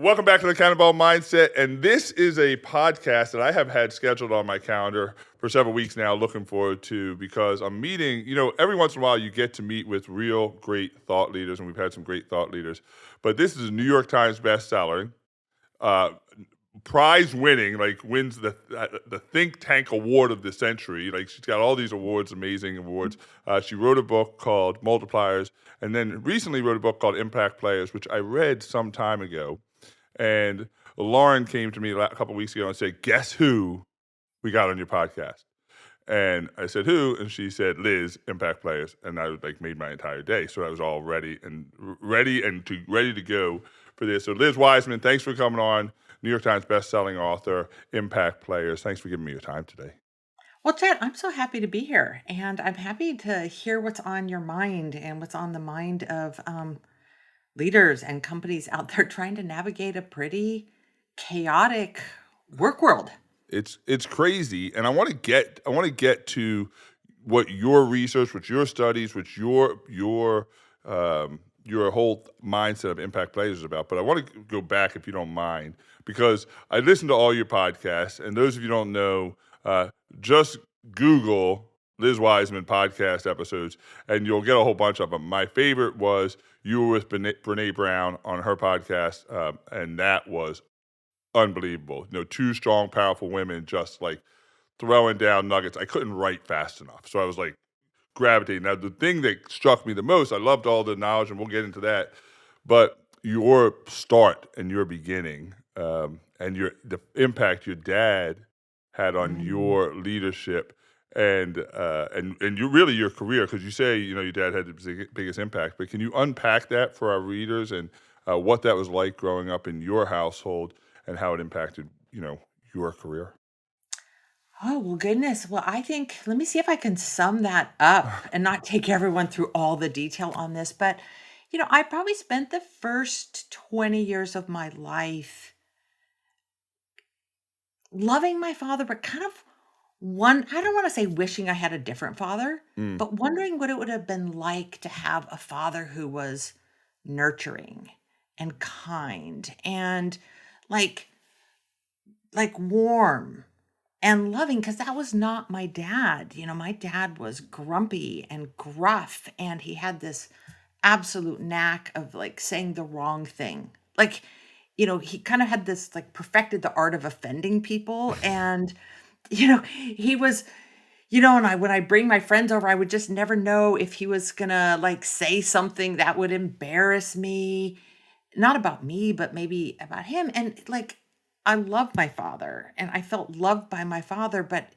Welcome back to the Cannonball Mindset. And this is a podcast that I have had scheduled on my calendar for several weeks now, looking forward to, because I'm meeting, every once in a while you get to meet with real great thought leaders, and we've had some great thought leaders. But this is a New York Times bestseller, uh, prize winning, like wins the think tank award of the century. Like, she's got all these awards, amazing awards. She wrote a book called Multipliers, and then recently wrote a book called Impact Players, which I read some time ago. And Lauren came to me a couple weeks ago and said, "Guess who we got on your podcast?" And I said, "Who?" And she said, "Liz, Impact Players." And I made my entire day. So I was all ready to go for this. So Liz Wiseman, thanks for coming on. New York Times bestselling author, Impact Players. Thanks for giving me your time today. Well, Chad, I'm so happy to be here, and I'm happy to hear what's on your mind and what's on the mind of leaders and companies out there trying to navigate a pretty chaotic work world. It's crazy, and I want to get to what your research, what your studies, what your whole mindset of impact players is about. But I want to go back, if you don't mind, because I listen to all your podcasts, and those of you who don't know, just Google Liz Wiseman podcast episodes, and you'll get a whole bunch of them. My favorite was you were with Brene Brown on her podcast, and that was unbelievable. Two strong, powerful women just like throwing down nuggets. I couldn't write fast enough. So I was like gravitating. Now, the thing that struck me the most, I loved all the knowledge, and we'll get into that, but your start and your beginning, and the impact your dad had on Mm. your leadership and you really your career, because you say your dad had the biggest impact. But can you unpack that for our readers, and what that was like growing up in your household and how it impacted your career? Oh, well, goodness. Well, I think, let me see if I can sum that up and not take everyone through all the detail on this. But, I probably spent the first 20 years of my life loving my father, but kind of I don't want to say wishing I had a different father, Mm. but wondering what it would have been like to have a father who was nurturing and kind and like warm and loving, because that was not my dad. My dad was grumpy and gruff, and he had this absolute knack of saying the wrong thing. He kind of had this perfected the art of offending people. And he was, and when I bring my friends over, I would just never know if he was gonna say something that would embarrass me, not about me, but maybe about him. And I loved my father and I felt loved by my father, but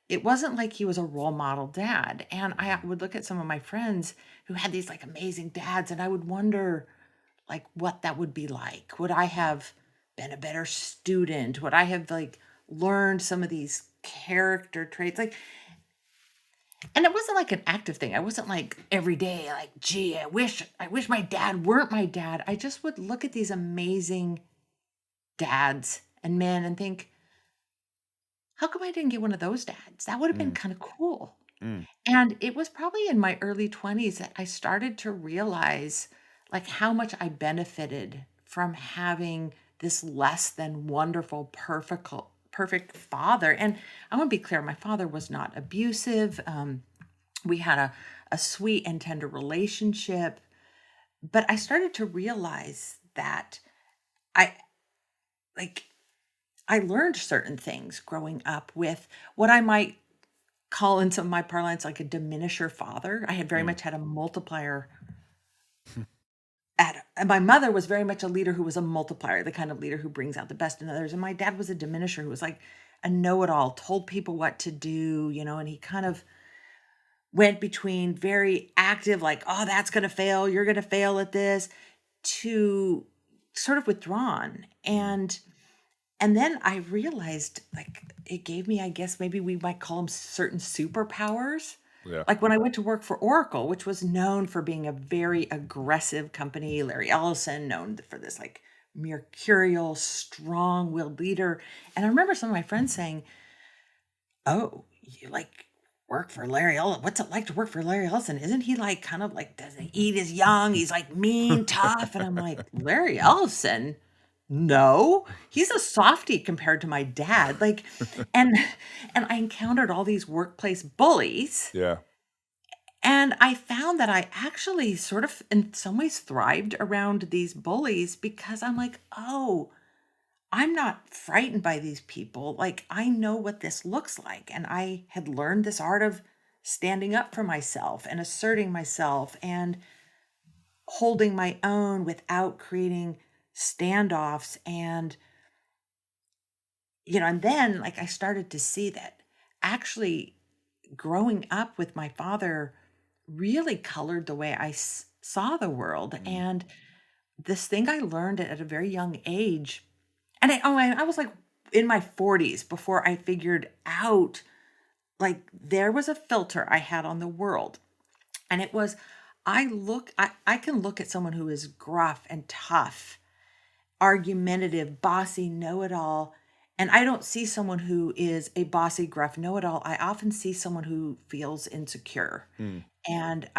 it wasn't like he was a role model dad. And I would look at some of my friends who had these amazing dads, and I would wonder what that would be like. Would I have been a better student? Would I have learned some of these character traits? And it wasn't an active thing. I wasn't every day gee, I wish my dad weren't my dad. I just would look at these amazing dads and men and think, how come I didn't get one of those dads? That would have been Mm. kind of cool. Mm. And it was probably in my early 20s that I started to realize how much I benefited from having this less than wonderful, perfect father. And I want to be clear, my father was not abusive. We had a sweet and tender relationship, but I started to realize that I like I learned certain things growing up with what I might call in some of my parlance like a diminisher father. I had very Mm. much had a multiplier and my mother was very much a leader who was a multiplier, the kind of leader who brings out the best in others. And my dad was a diminisher who was like a know-it-all, told people what to do, and he kind of went between very active, like, oh, that's going to fail, you're going to fail at this, to sort of withdrawn. Mm. And then I realized it gave me, I guess maybe we might call them certain superpowers. Yeah. Like when I went to work for Oracle, which was known for being a very aggressive company, Larry Ellison, known for this mercurial, strong-willed leader. And I remember some of my friends saying, "Oh, you work for Larry Ellison? What's it like to work for Larry Ellison? Isn't he kind of doesn't eat his young? He's mean, tough." And I'm like, Larry Ellison? No, he's a softie compared to my dad. Like, and and I encountered all these workplace bullies, Yeah. and I found that I actually sort of in some ways thrived around these bullies because I'm like, "Oh, I'm not frightened by these people. Like, I know what this looks like." And I had learned this art of standing up for myself and asserting myself and holding my own without creating standoffs. And, and then like I started to see that actually growing up with my father really colored the way saw the world. Mm. And this thing I learned at a very young age, and I was like in my 40s before I figured out like there was a filter I had on the world. And it was, I can look at someone who is gruff and tough, argumentative, bossy, know it all. And I don't see someone who is a bossy, gruff know it all. I often see someone who feels insecure. Mm. And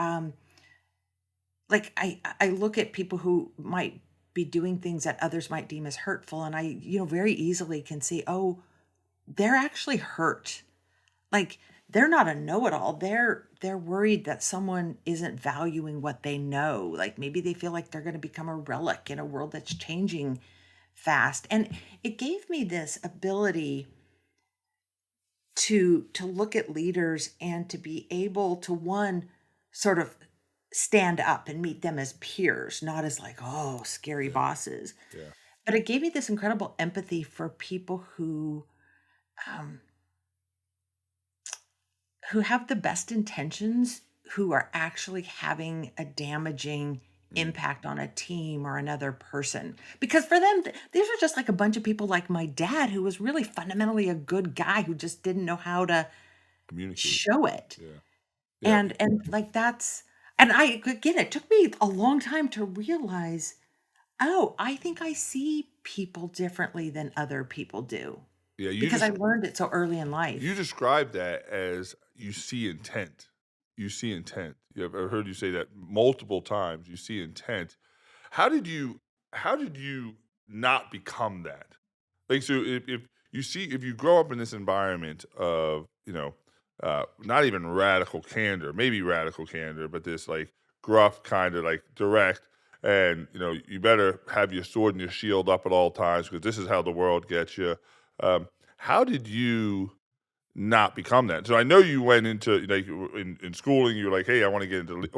like I look at people who might be doing things that others might deem as hurtful. And I, very easily can see, oh, they're actually hurt. Like they're not a know-it-all. They're worried that someone isn't valuing what they know. Like maybe they feel like they're going to become a relic in a world that's changing fast. And it gave me this ability to look at leaders and to be able to one sort of stand up and meet them as peers, not as like, oh, scary Yeah. bosses. Yeah. But it gave me this incredible empathy for people um, who have the best intentions, who are actually having a damaging Mm. impact on a team or another person. Because for them, these are just like a bunch of people like my dad, who was really fundamentally a good guy who just didn't know how to Communicate. show it. Yeah. Yeah. And like and I again, it took me a long time to realize, oh, I think I see people differently than other people do Yeah. because I learned it so early in You life. describe that as you see intent. You see intent. I've heard you say that multiple times. You see intent. How did you how did you not become that? Like, so if you grow up in this environment of, not even radical candor, maybe radical candor, but this like gruff kind of like direct, and you better have your sword and your shield up at all times because this is how the world gets you. How did you not become that? So I know you went into like in schooling, you were like, hey, I want to get into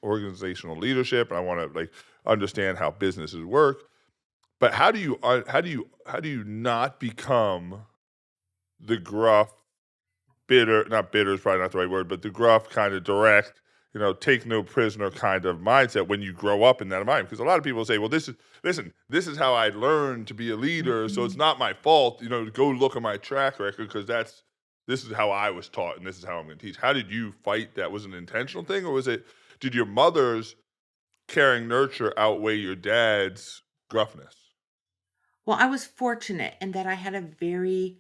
organizational leadership, and I want to like understand how businesses work. But how do you not become the gruff, bitter, not bitter is probably not the right word, but the gruff kind of direct, take no prisoner kind of mindset when you grow up in that environment? Because a lot of people say, well, this is how I learned to be a leader, so it's Mhm. not my fault, go look at my track record because this is how I was taught and this is how I'm going to teach. How did you fight that? Was it an intentional thing, or did your mother's caring nurture outweigh your dad's gruffness? Well, I was fortunate in that I had a very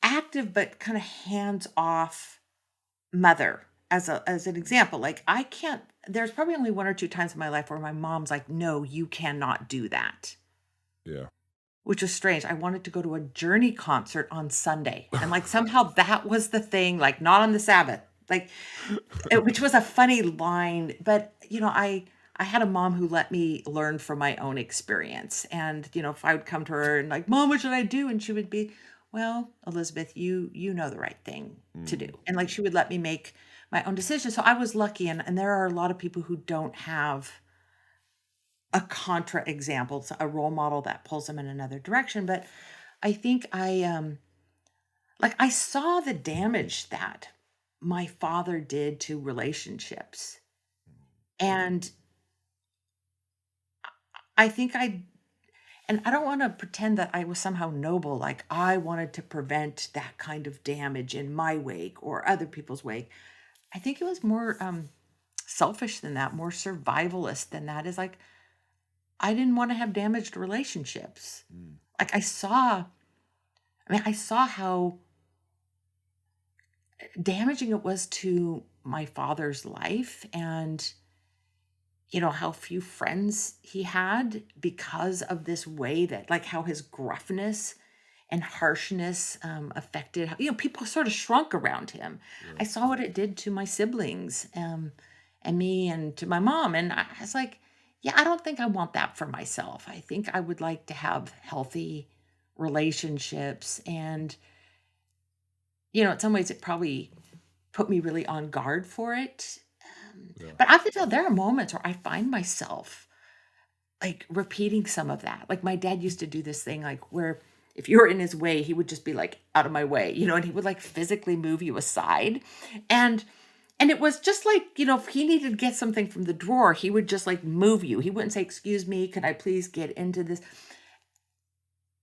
active but kind of hands-off mother as an example. Like I can't there's probably only one or two times in my life where my mom's like, "No, you cannot do that." Yeah. Which was strange. I wanted to go to a Journey concert on Sunday, and, like, somehow that was the thing, like, not on the Sabbath, like, which was a funny line, but, I had a mom who let me learn from my own experience, and, if I would come to her and like, "Mom, what should I do?" And she would be, "Well, Elizabeth, you know the right thing to do." Mm. And, like, she would let me make my own decisions, so I was lucky, and there are a lot of people who don't have a contra example, a role model that pulls them in another direction. But I think like I saw the damage that my father did to relationships. And I think and I don't want to pretend that I was somehow noble, like I wanted to prevent that kind of damage in my wake or other people's wake. I think it was more selfish than that, more survivalist than that. Is like I didn't want to have damaged relationships. Mm. Like I saw how damaging it was to my father's life, and how few friends he had because of this way that, like, how his gruffness and harshness affected, people sort of shrunk around him. Yeah. I saw what it did to my siblings, and me and to my mom. And I was like, yeah, I don't think I want that for myself. I think I would like to have healthy relationships. And, in some ways, it probably put me really on guard for it. Yeah. But I have to tell, there are moments where I find myself like repeating some of that. Like my dad used to do this thing, like where if you were in his way, he would just be like out of my way, and he would like physically move you aside. And and it was just like, if he needed to get something from the drawer, he would just like move you. He wouldn't say, "Excuse me, could I please get into this?"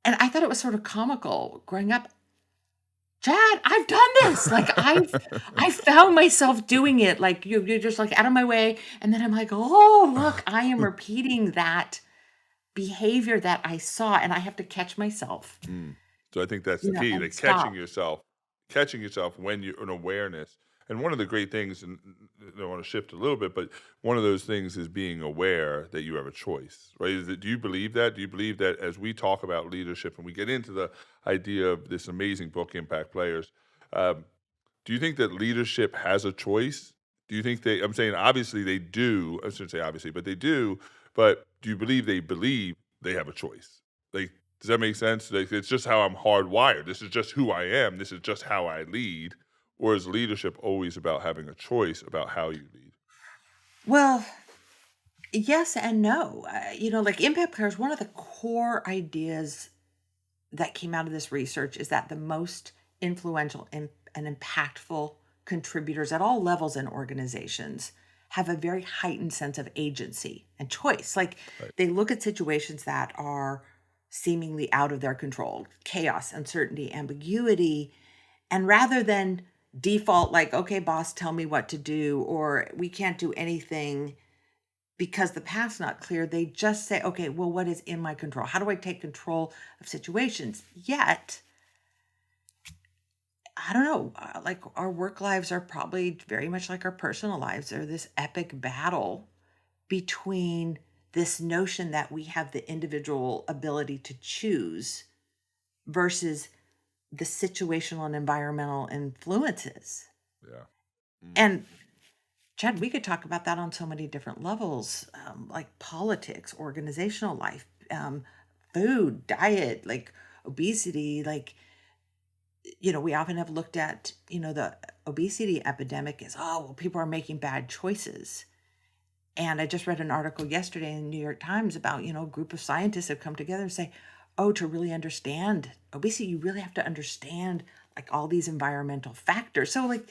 And I thought it was sort of comical growing up. Chad, I've done this. Like I found myself doing it. Like you're just like out of my way. And then I'm like, oh, look, I am repeating that behavior that I saw, and I have to catch myself, Mm. So I think that's the key, and like stop. catching yourself when you're in awareness. And one of the great things, and I want to shift a little bit, but one of those things is being aware that you have a choice, right? Do you believe that? Do you believe that as we talk about leadership and we get into the idea of this amazing book, Impact Players, um, do you think that leadership has a choice? Do you think I'm saying obviously they do. I shouldn't say obviously, but they do. But do you believe they have a choice? Like, does that make sense? Like, it's just how I'm hardwired. This is just who I am. This is just how I lead. Or is leadership always about having a choice about how you lead? Well, yes and no. Like impact players, one of the core ideas that came out of this research is that the most influential and impactful contributors at all levels in organizations have a very heightened sense of agency and choice. Like Right. they look at situations that are seemingly out of their control, chaos, uncertainty, ambiguity, and rather than default, like, okay, boss, tell me what to do, or we can't do anything because the path's not clear, they just say, okay, well, what is in my control? How do I take control of situations? Yet, I don't know, like our work lives are probably very much like our personal lives. They're this epic battle between this notion that we have the individual ability to choose versus the situational and environmental influences. Yeah. Mm. And Chad, we could talk about that on so many different levels, like politics, organizational life, food, diet, like obesity. Like, we often have looked at, the obesity epidemic is, oh, well, people are making bad choices. And I just read an article yesterday in the New York Times about, a group of scientists have come together and say, oh, to really understand obesity, you really have to understand like all these environmental factors. So, like,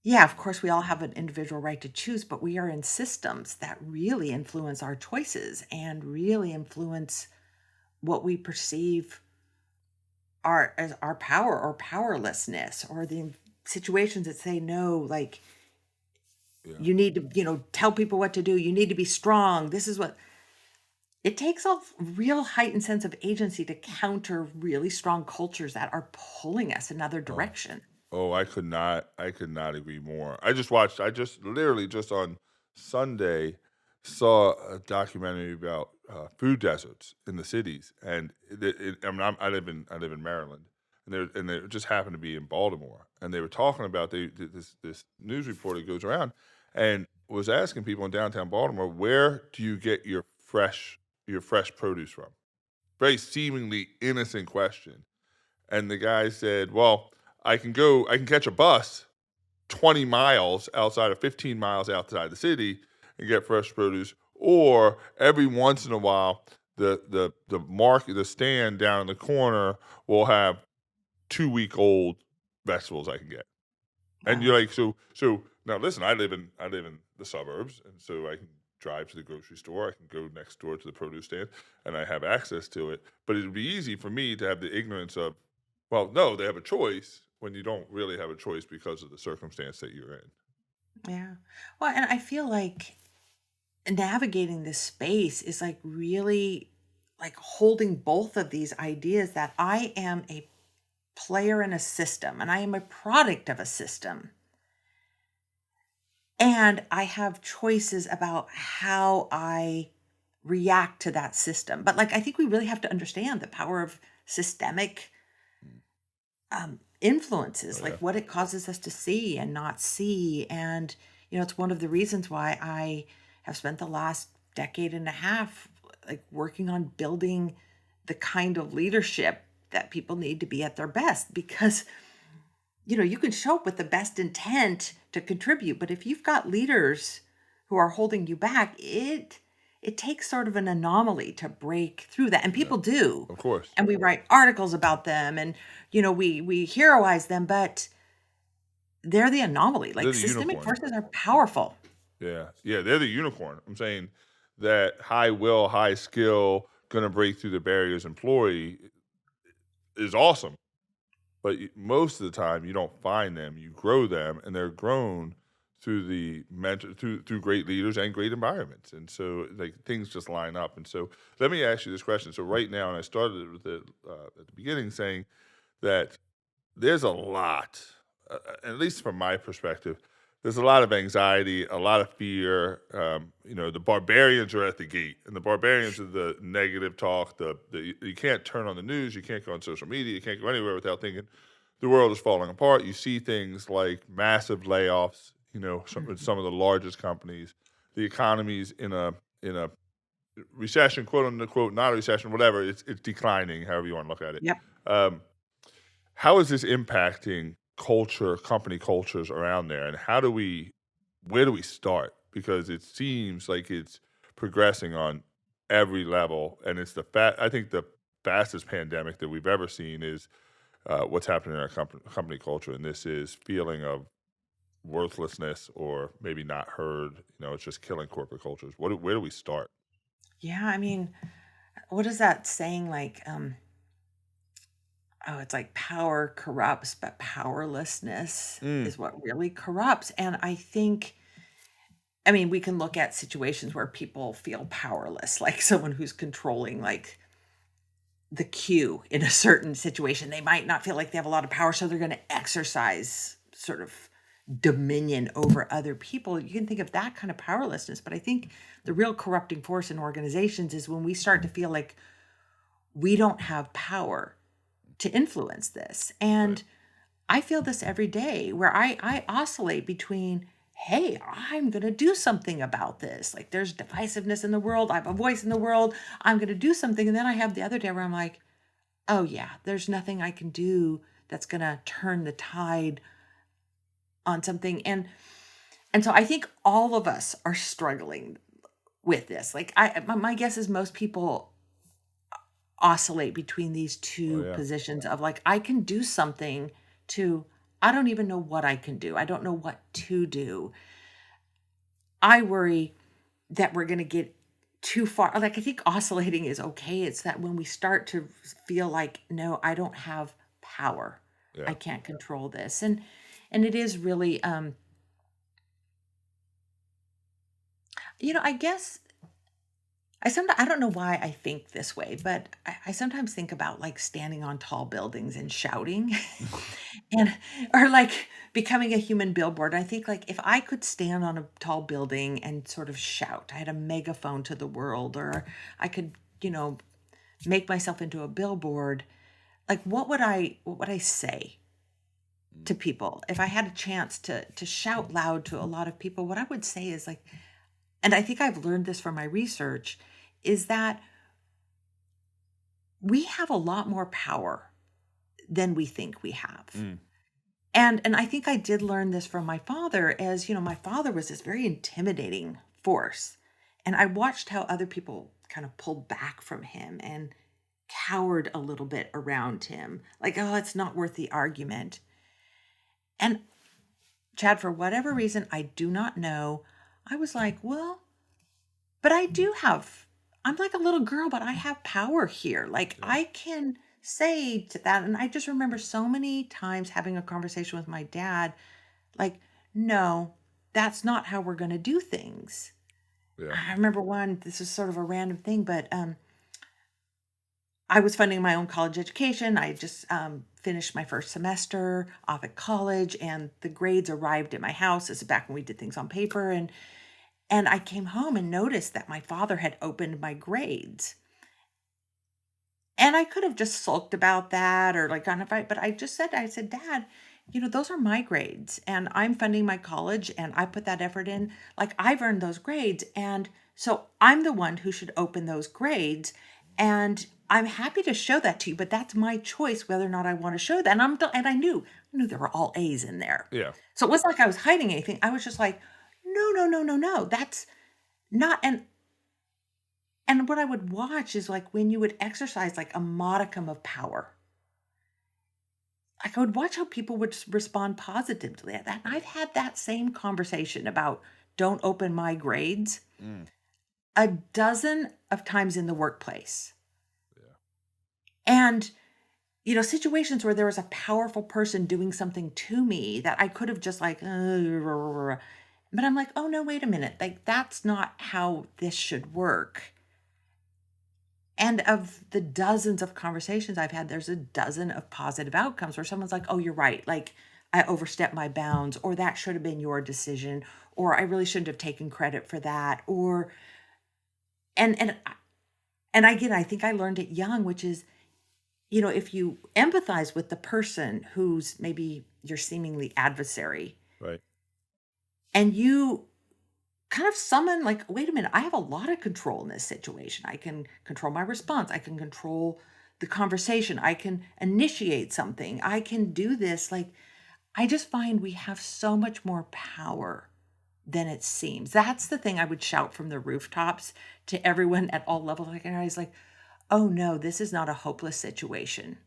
yeah, of course, we all have an individual right to choose, but we are in systems that really influence our choices and really influence what we perceive as our power or powerlessness, or the situations that say no, like Yeah. you need to, tell people what to do. You need to be strong. This is what it takes a real heightened sense of agency to counter really strong cultures that are pulling us another Oh. direction. Oh, I could not agree more. I just literally just on Sunday saw a documentary about food deserts in the cities, and I mean, I live in Maryland, and they just happened to be in Baltimore, and they were talking about this news reporter goes around and was asking people in downtown Baltimore, where do you get your fresh produce from? Very seemingly innocent question, and the guy said, "Well, I can catch a bus 20 miles outside of 15 miles outside the city and get fresh produce, or every once in a while, the stand down in the corner will have 2-week old vegetables I can get." And you're Wow. like, so now listen, I live in the suburbs, and so I can drive to the grocery store. I can go next door to the produce stand, and I have access to it. But it'd be easy for me to have the ignorance of, well, no, they have a choice when you don't really have a choice because of the circumstance that you're in. Yeah. Well, and I feel like navigating this space is like really like holding both of these ideas that I am a player in a system and I am a product of a system. and I have choices about how I react to that system. But like I think we really have to understand the power of systemic influences, Oh yeah. like what it causes us to see and not see. And, it's one of the reasons why I have spent the last decade and a half like working on building the kind of leadership that people need to be at their best because you can show up with the best intent to contribute, but if you've got leaders who are holding you back, it takes sort of an anomaly to break through that. And Yeah. people do. Of course. And we write articles about them and we heroize them, but they're the anomaly. They're Like the systemic unicorn. forces are powerful. Yeah. Yeah. They're the unicorn. I'm saying that high will, high skill, going to break through the barriers employee is awesome. But most of the time, you don't find them. You grow them, and they're grown through the mentor through great leaders and great environments. And so, like things just line up. And so, let me ask you this question. So, right now, and I started it with it at the beginning, saying that there's a lot, at least from my perspective, there's a lot of anxiety, a lot of fear. The barbarians are at the gate, and the barbarians are the negative talk. The you can't turn on the news, you can't go on social media, you can't go anywhere without thinking the world is falling apart. You see things like massive layoffs. Mhm. Some of the largest companies, the economy's in a recession, quote unquote, not a recession, whatever. It's declining, however you want to look at it. Yep. Um, how is this impacting culture, company cultures around there, and where do we start? Because it seems like it's progressing on every level, and I think the fastest pandemic that we've ever seen is what's happening in our company culture, and this is feeling of worthlessness or maybe not heard. It's just killing corporate cultures. Where do we start? Yeah. I mean, what is that saying? Like, oh, it's like power corrupts, but powerlessness Mm, is what really corrupts. And I mean, we can look at situations where people feel powerless, like someone who's controlling like the queue in a certain situation. They might not feel like they have a lot of power, so they're going to exercise sort of dominion over other people. You can think of that kind of powerlessness, but I think the real corrupting force in organizations is when we start to feel like we don't have power to influence this. right. And I feel this every day where I oscillate between, hey, I'm going to do something about this. Like there's divisiveness in the world. I have a voice in the world. I'm going to do something. And then I have the other day where I'm like, oh, yeah, there's nothing I can do that's going to turn the tide on something. And so I think all of us are struggling with this. Like my guess is most people oscillate between these Oh two yeah. positions of like I can do something to I don't even know what I can do. I don't know what to do. I worry that we're going to get too far. Like I think oscillating is okay. It's that when we start to feel like no, I don't have power. I Yeah. can't control this. And it is really I guess I don't know why I think this way, but I sometimes think about like standing on tall buildings and shouting and or like becoming a human billboard. I think like if I could stand on a tall building and sort of shout, I had a megaphone to the world, or I could, you know, make myself into a billboard, like what would I say to people? If I had a chance to shout loud to a lot of people, what I would say is like, and I think I've learned this from my research, is that we have a lot more power than we think we have. Mm, And I think I did learn this from my father as, my father was this very intimidating force. And I watched how other people kind of pulled back from him and cowered a little bit around him. Like, oh, it's not worth the argument. And Chad, for whatever reason, I do not know, I was like, well, but I'm like a little girl, but I have power here. Like yeah. I can say to that. And I just remember so many times having a conversation with my dad, like, no, that's not how we're going to do things. Yeah. I remember this is sort of a random thing, but I was funding my own college education. I just finished my first semester off at college, and the grades arrived at my house. This is back when we did things on paper, and I came home and noticed that my father had opened my grades. And I could have just sulked about that or like gone a fight, but I said, Dad, those are my grades and I'm funding my college and I put that effort in. Like I've earned those grades. And so I'm the one who should open those grades. And I'm happy to show that to you, but that's my choice whether or not I want to show that. And I knew there were all A's in there. Yeah. So it wasn't like I was hiding anything. I was just like, no, no, no, no, no. That's not. And what I would watch is like when you would exercise like a modicum of power. Like I would watch how people would respond positively at that. And I've had that same conversation about don't open my grades Mm. a dozen of times in the workplace. Yeah. And situations where there was a powerful person doing something to me that I could have just like, but I'm like, oh no, wait a minute. Like that's not how this should work. And of the dozens of conversations I've had, there's a dozen of positive outcomes where someone's like, oh, you're right. Like, I overstepped my bounds, or that should have been your decision, or I really shouldn't have taken credit for that. And again, I think I learned it young, which is, if you empathize with the person who's maybe your seemingly adversary, Right. and you kind of summon like, wait a minute, I have a lot of control in this situation. I can control my response. I can control the conversation. I can initiate something. I can do this. Like, I just find we have so much more power than it seems. That's the thing I would shout from the rooftops to everyone at all levels. Like, and I was like, oh no, this is not a hopeless situation.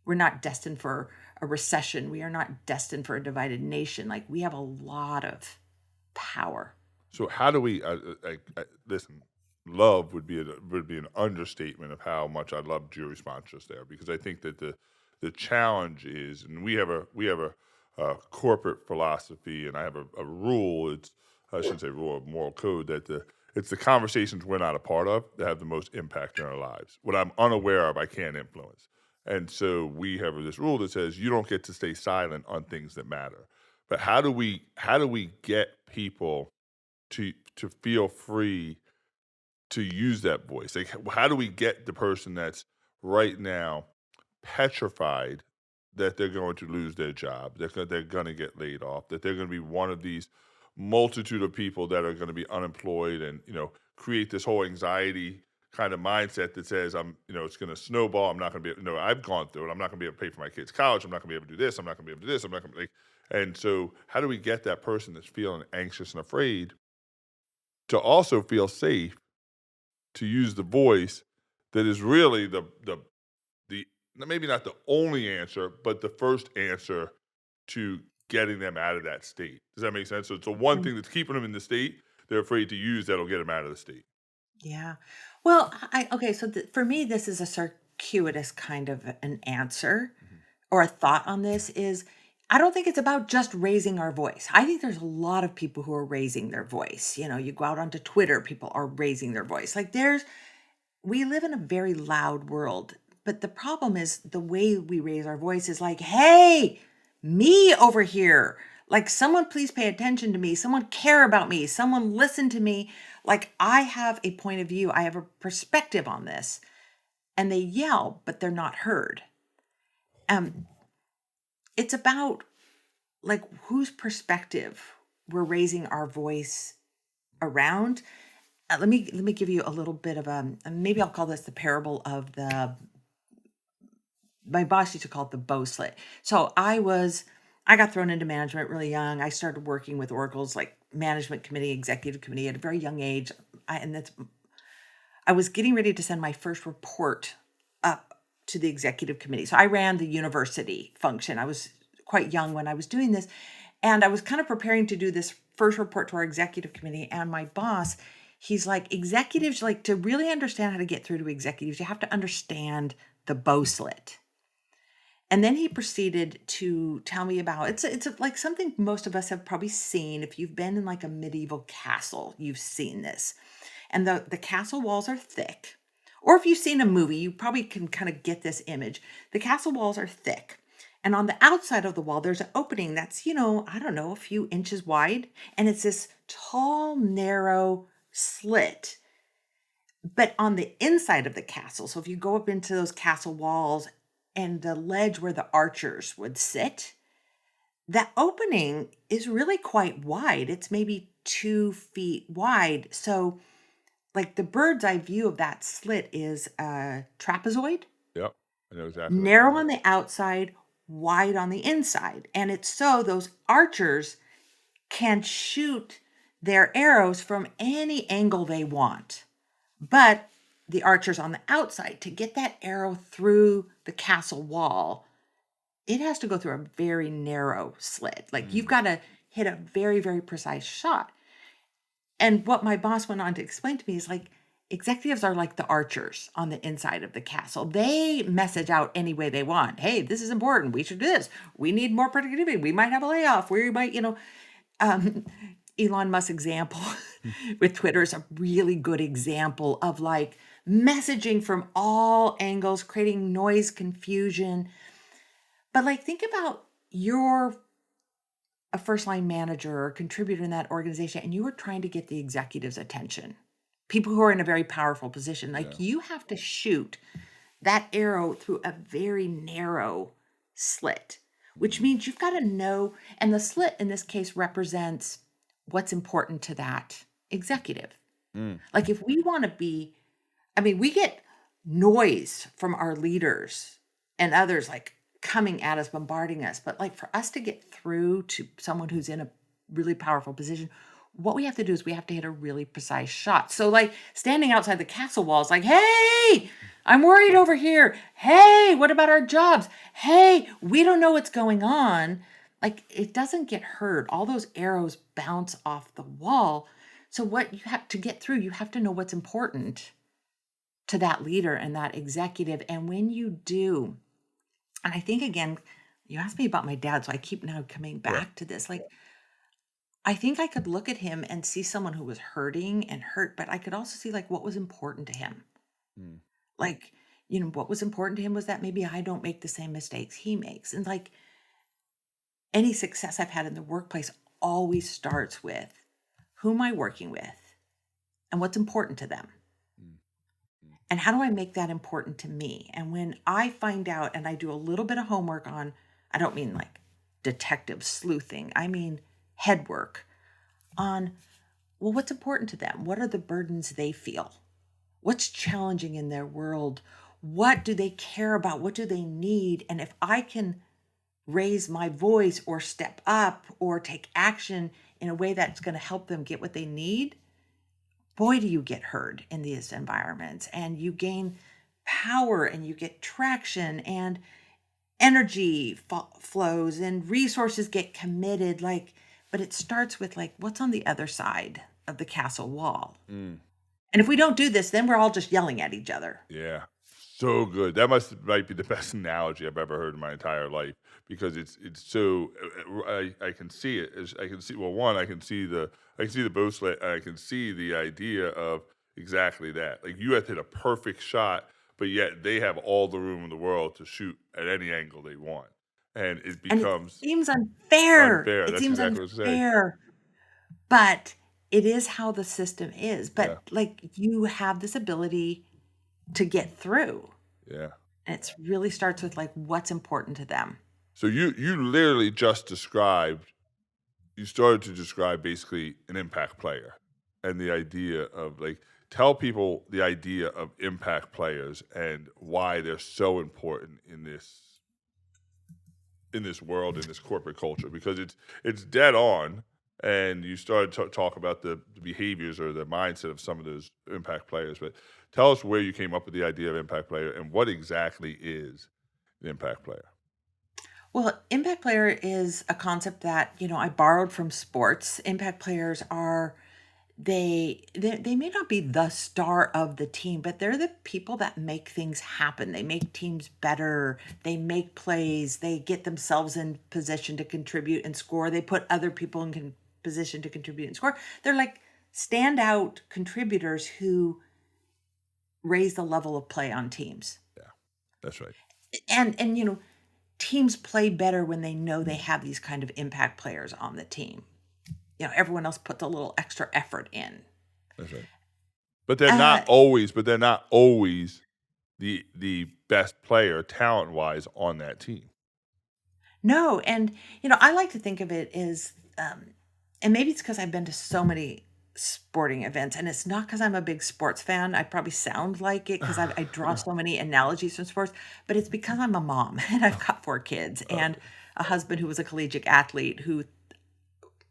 We're not destined for a recession. We are not destined for a divided nation. Like, we have a lot of power. So how do we? Listen, love would be an understatement of how much I loved your response just there, because I think that the challenge is, and we have a corporate philosophy, and I have a rule. I shouldn't say rule, a moral code that it's the conversations we're not a part of that have the most impact in our lives. What I'm unaware of, I can't influence, and so we have this rule that says you don't get to stay silent on things that matter. But how do we get people to feel free to use that voice? Like, how do we get the person that's right now petrified that they're going to lose their job, that they're going to get laid off, that they're going to be one of these multitude of people that are going to be unemployed, and create this whole anxiety kind of mindset that says it's going to snowball. I'm not going to be, I've gone through it. I'm not going to be able to pay for my kids' college. I'm not going to be able to do this. I'm not going to be able to do this. I'm not going to like. And so, how do we get that person that's feeling anxious and afraid to also feel safe to use the voice that is really the maybe not the only answer, but the first answer to getting them out of that state? Does that make sense? So it's the one thing that's keeping them in the state they're afraid to use that'll get them out of the state. Yeah. Well, okay, so for me, this is a circuitous kind of an answer Mhm. or a thought on this is I don't think it's about just raising our voice. I think there's a lot of people who are raising their voice. You go out onto Twitter, people are raising their voice. Like we live in a very loud world, but the problem is the way we raise our voice is like, hey, me over here. Like, someone please pay attention to me. Someone care about me. Someone listen to me. Like, I have a point of view. I have a perspective on this. And they yell, but they're not heard. Um, it's about like whose perspective we're raising our voice around. Let me give you a little bit of maybe I'll call this the parable of the my boss used to call it the bow slit. So I got thrown into management really young. I started working with Oracle's like management committee, executive committee at a very young age. I was getting ready to send my first report up to the executive committee. So I ran the university function. I was quite young when I was doing this. And I was kind of preparing to do this first report to our executive committee. And my boss, he's like, executives, like to really understand how to get through to executives, you have to understand the bow slit. And then he proceeded to tell me about like something most of us have probably seen. If you've been in like a medieval castle, you've seen this. And the castle walls are thick, Or if you've seen a movie, you probably can kind of get this image. The castle walls are thick. And on the outside of the wall, there's an opening that's, I don't know, a few inches wide. And it's this tall, narrow slit. But on the inside of the castle, so if you go up into those castle walls and the ledge where the archers would sit, that opening is really quite wide. It's maybe 2 feet wide. So, like the bird's eye view of that slit is a trapezoid, Yep. I know exactly what you narrow mean. on the outside, wide on the inside. And it's so those archers can shoot their arrows from any angle they want. But the archers on the outside, to get that arrow through the castle wall, it has to go through a very narrow slit. Like you've Mm. got to hit a very, very precise shot. And what my boss went on to explain to me is like executives are like the archers on the inside of the castle. They message out any way they want. Hey, this is important. We should do this. We need more productivity. We might have a layoff. We might, um, Elon Musk's example with Twitter is a really good example of like messaging from all angles, creating noise, confusion. But like, think about you're a first line manager or contributor in that organization and you were trying to get the executive's attention, people who are in a very powerful position. Yeah. Like, you have to shoot that arrow through a very narrow slit, which Mm. means you've got to know. And the slit in this case represents what's important to that executive. Mm. Like, if we want to be, I mean, we get noise from our leaders and others like coming at us, bombarding us. But like for us to get through to someone who's in a really powerful position, what we have to do is we have to hit a really precise shot. So, like standing outside the castle walls, like, hey, I'm worried over here. Hey, what about our jobs? Hey, we don't know what's going on. Like, it doesn't get heard. All those arrows bounce off the wall. So, what you have to get through, you have to know what's important to that leader and that executive. And when you do, and I think again, you asked me about my dad, so I keep now coming Yeah. back to this. Like, I think I could look at him and see someone who was hurting and hurt, but I could also see like what was important to him. Mm. Like, what was important to him was that maybe I don't make the same mistakes he makes. And like any success I've had in the workplace always starts with who am I working with and what's important to them. Mm. Mm. And how do I make that important to me? And when I find out and I do a little bit of homework on, I don't mean like detective sleuthing, I mean head work on, well, what's important to them? What are the burdens they feel? What's challenging in their world? What do they care about? What do they need? And if I can raise my voice or step up or take action in a way that's going to help them get what they need, boy, do you get heard in these environments and you gain power and you get traction and energy flows and resources get committed. Like, but it starts with like, what's on the other side of the castle wall? Mm. And if we don't do this, then we're all just yelling at each other. Yeah. So good. That might be the best analogy I've ever heard in my entire life because it's so I can see it. I can see, well, one, I can see the bow slit and I can see the idea of exactly that. Like you have to hit a perfect shot, but yet they have all the room in the world to shoot at any angle they want. And it And it becomes seems unfair. unfair. It That's seems exactly what I say. unfair, but it is how the system is. Yeah. But like, you have this ability to get through. Yeah. And it really starts with like what's important to them. So you literally just described you started to describe basically an impact player and the idea of like tell people the idea of impact players and why they're so important in this world in this corporate culture because it's dead on and you started to talk about the behaviors or the mindset of some of those impact players but tell us where you came up with the idea of impact player and what exactly is an impact player. Well, impact player is a concept that, I borrowed from sports. Impact players are they may not be the star of the team, but they're the people that make things happen. They make teams better. They make plays. They get themselves in position to contribute and score. They put other people in position to contribute and score. They're like standout contributors who raise the level of play on teams. Yeah, that's right. And teams play better when they know they have these kind of impact players on the team. Everyone else puts a little extra effort in. That's right. But they're Uh, not always. But they're not always the best player talent wise on that team. no, and I like to think of it as, and maybe it's because I've been to so many sporting events, and it's not because I'm a big sports fan. I probably sound like it because I draw so many analogies from sports, but it's because I'm a mom and I've got 4 kids and Okay. a husband who was a collegiate athlete who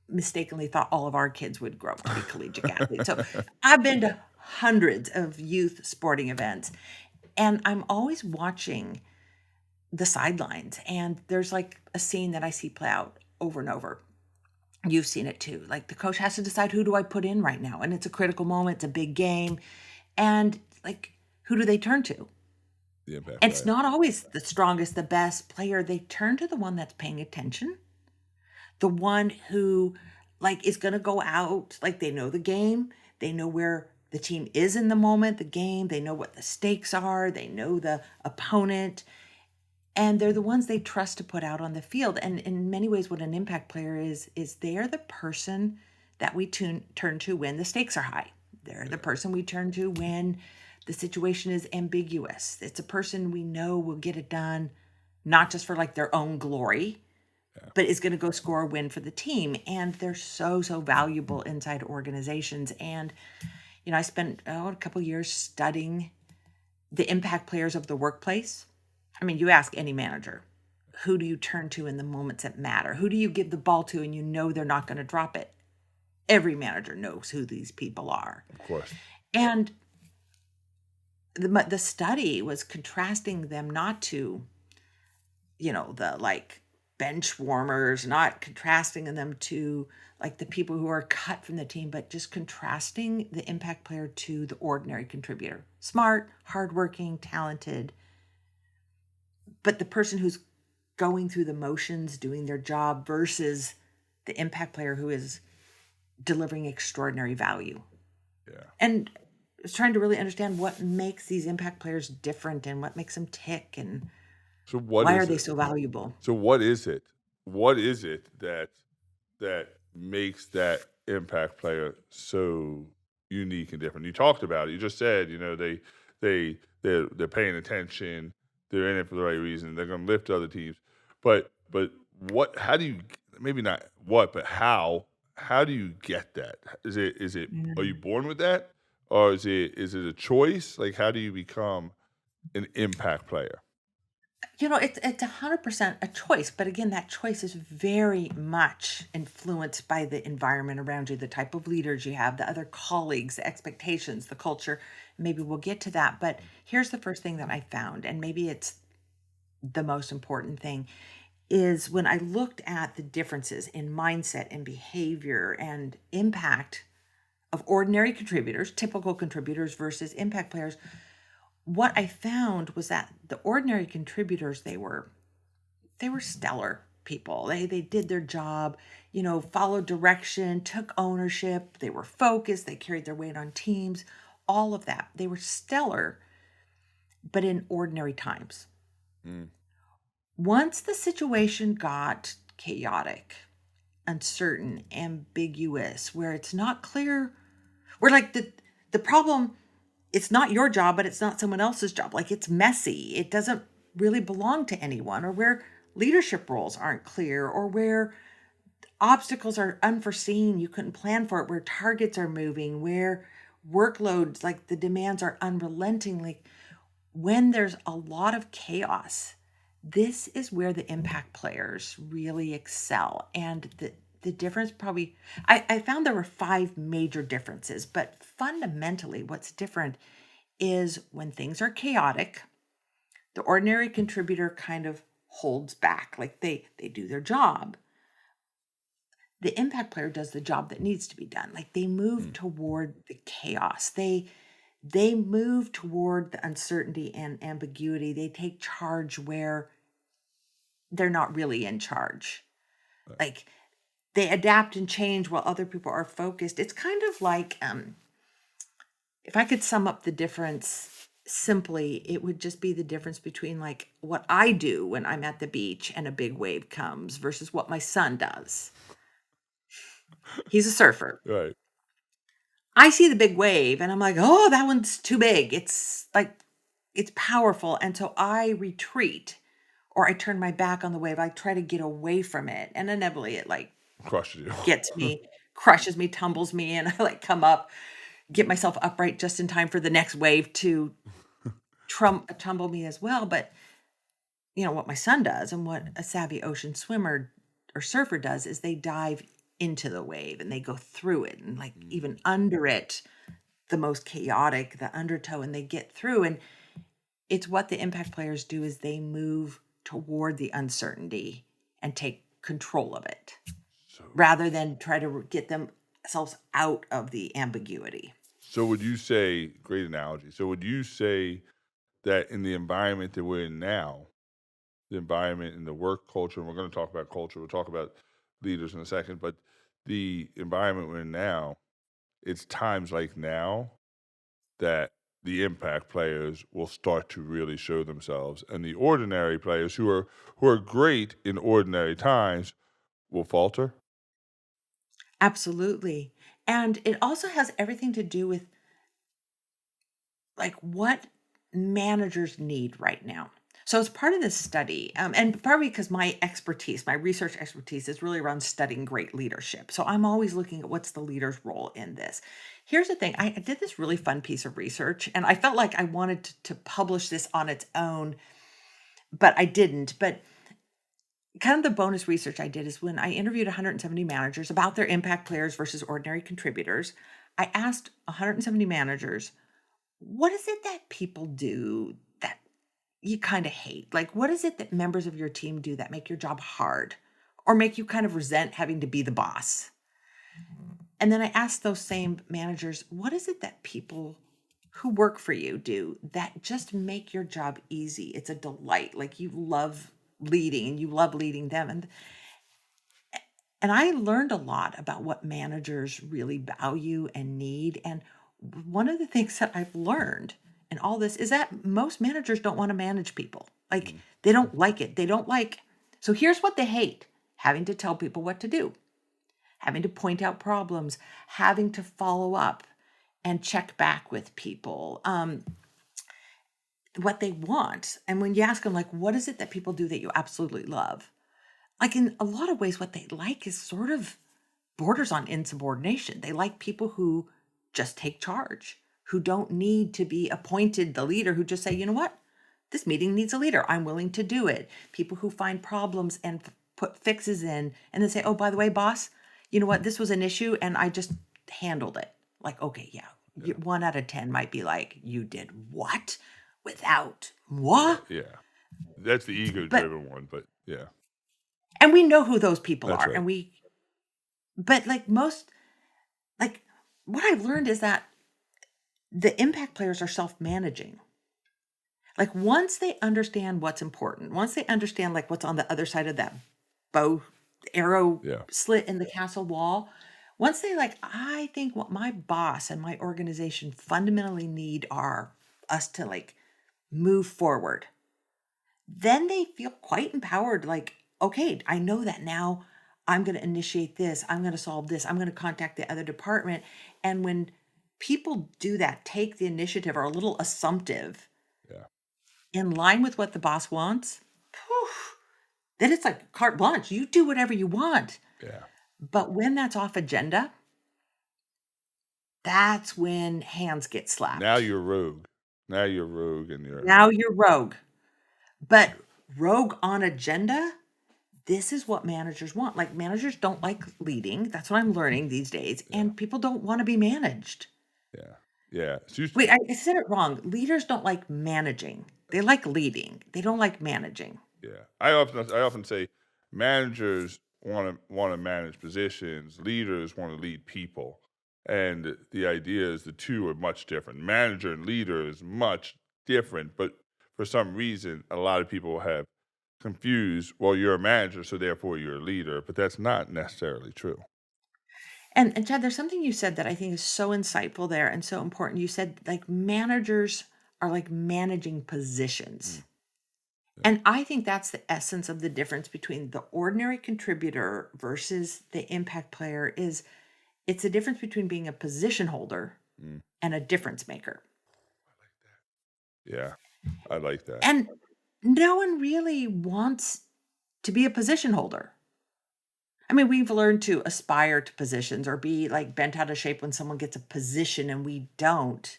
mistakenly thought all of our kids would grow up to be collegiate athletes. So I've been to hundreds of youth sporting events, and I'm always watching the sidelines. And there's like a scene that I see play out over and over. You've seen it too. Like the coach has to decide, who do I put in right now? And it's a critical moment, it's a big game. And like, who do they turn to? The impact And it's player. not always the strongest, the best player. They turn to the one that's paying attention, the one who like is going to go out, like they know the game, they know where the team is in the moment, the game, they know what the stakes are, they know the opponent, and they're the ones they trust to put out on the field. And in many ways, what an impact player is they're the person that we turn to when the stakes are high. They're the Yeah. person we turn to when the situation is ambiguous. It's a person we know will get it done, not just for like their own glory, Yeah. but is going to go score a win for the team. And they're so, so valuable inside organizations. And, I spent a couple years studying the impact players of the workplace. I mean, you ask any manager, who do you turn to in the moments that matter? Who do you give the ball to and you know they're not going to drop it? Every manager knows who these people are. Of course. And the study was contrasting them not to, the like bench warmers, not contrasting them to like the people who are cut from the team, but just contrasting the impact player to the ordinary contributor. Smart, hardworking, talented, but the person who's going through the motions, doing their job versus the impact player who is delivering extraordinary value. Yeah. And I was trying to really understand what makes these impact players different and what makes them tick and So what why are is they it? so valuable. So what is it? What is it that makes that impact player so unique and different? You talked about it. You just said, they're paying attention. They're in it for the right reason. They're going to lift other teams. But what? How do you? Maybe not what, but how? How do you get that? Is it? Are you Mm. born with that, or is it a choice? Like, how do you become an impact player? It's 100% a choice, but again, that choice is very much influenced by the environment around you, the type of leaders you have, the other colleagues, the expectations, the culture. Maybe we'll get to that, but here's the first thing that I found, and maybe it's the most important thing, is when I looked at the differences in mindset and behavior and impact of ordinary contributors, typical contributors versus impact players. What I found was that the ordinary contributors, they were stellar people. They did their job, followed direction, took ownership, they were focused, they carried their weight on teams, all of that. They were stellar, but in ordinary times. Mm, Once the situation got chaotic, uncertain, ambiguous, where it's not clear, where like the problem, it's not your job, but it's not someone else's job. Like it's messy. It doesn't really belong to anyone, or where leadership roles aren't clear, or where obstacles are unforeseen, you couldn't plan for it, where targets are moving, where workloads, like the demands are unrelenting. Like when there's a lot of chaos, this is where the impact players really excel. And the difference probably, I found there were 5 major differences, but fundamentally, what's different is when things are chaotic, the ordinary contributor kind of holds back, like they do their job. The impact player does the job that needs to be done. Like they move mm, toward the chaos. They move toward the uncertainty and ambiguity. They take charge where they're not really in charge. right. Like they adapt and change while other people are focused. It's kind of like if I could sum up the difference simply, it would just be the difference between like what I do when I'm at the beach and a big wave comes versus what my son does. He's a surfer. Right. I see the big wave and I'm like, "Oh, that one's too big." It's like it's powerful, and so I retreat or I turn my back on the wave. I try to get away from it, and inevitably it like Crushes gets you. me, crushes me, tumbles me, and I like come up, get myself upright just in time for the next wave to tumble me as well. But what my son does and what a savvy ocean swimmer or surfer does is they dive into the wave and they go through it and like Mm. even under it, the most chaotic, the undertow, and they get through. And it's what the impact players do is they move toward the uncertainty and take control of it So, rather than try to get themselves out of the ambiguity. so would you say, great analogy. So would you say that in the environment that we're in now, the environment in the work culture, and we're going to talk about culture, we'll talk about leaders in a second, but the environment we're in now, it's times like now that the impact players will start to really show themselves, and the ordinary players who are great in ordinary times will falter. Absolutely. And it also has everything to do with like what managers need right now. So it's part of this study, and probably because my expertise, my research expertise, is really around studying great leadership. So I'm always looking at what's the leader's role in this. Here's the thing: I did this really fun piece of research, and I felt like I wanted to publish this on its own, but I didn't. But kind of the bonus research I did is when I interviewed 170 managers about their impact players versus ordinary contributors. I asked 170 managers, what is it that people do that you kind of hate? Like, what is it that members of your team do that make your job hard or make you kind of resent having to be the boss? And then I asked those same managers, what is it that people who work for you do that just make your job easy? It's a delight. Like you love leading and you love leading them. And I learned a lot about what managers really value and need. And one of the things that I've learned in all this is that most managers don't want to manage people. Like Mm. they don't like it. They don't like. So here's what they hate: having to tell people what to do, having to point out problems, having to follow up and check back with people. What they want. And when you ask them, like, what is it that people do that you absolutely love? Like in a lot of ways, what they like is sort of borders on insubordination. They like people who just take charge, who don't need to be appointed the leader, who just say, you know what? This meeting needs a leader. I'm willing to do it. People who find problems and put fixes in and then say, oh, by the way, boss, you know what? This was an issue and I just handled it. Like, okay, yeah. Yeah, 1 out of 10 might be like, you did what? Without what? yeah. That's the But, ego-driven one, but yeah, and we know who those people that's are. right. But like most, like what I've learned is that the impact players are self-managing. Like once they understand what's important, once they understand like what's on the other side of that bow arrow Yeah, slit in the castle wall, once they like, I think what my boss and my organization fundamentally need are us to like move forward. Then they feel quite empowered, like, okay, I know that now I'm going to initiate this, I'm going to solve this, I'm going to contact the other department. And when people do that, take the initiative, are a little assumptive yeah, in line with what the boss wants, poof, then it's like carte blanche. You do whatever you want. yeah. But when that's off agenda, that's when hands get Now slapped. you're rogue. Now you're rogue, and you're Now you're rogue. But rogue on agenda, this is what managers want. Like managers don't like leading. That's what I'm learning these days. yeah, And people don't want to be managed. yeah, yeah. So you, Wait, I said it wrong. Leaders don't like managing. They like leading. They don't like managing. yeah. I often say managers want to manage positions, leaders want to lead people. And the idea is the two are much different. Manager and leader is much different, but for some reason a lot of people have confused, well, you're a manager, so therefore you're a leader, but that's not necessarily true. And Chad, there's something you said that I think is so insightful there and so important. You said like managers are like managing positions. Mm, yeah. And I think that's the essence of the difference between the ordinary contributor versus the impact player is it's a difference between being a position holder Mm, and a difference maker. yeah, I like that. And no one really wants to be a position holder. I mean, we've learned to aspire to positions or be like bent out of shape when someone gets a position and we don't.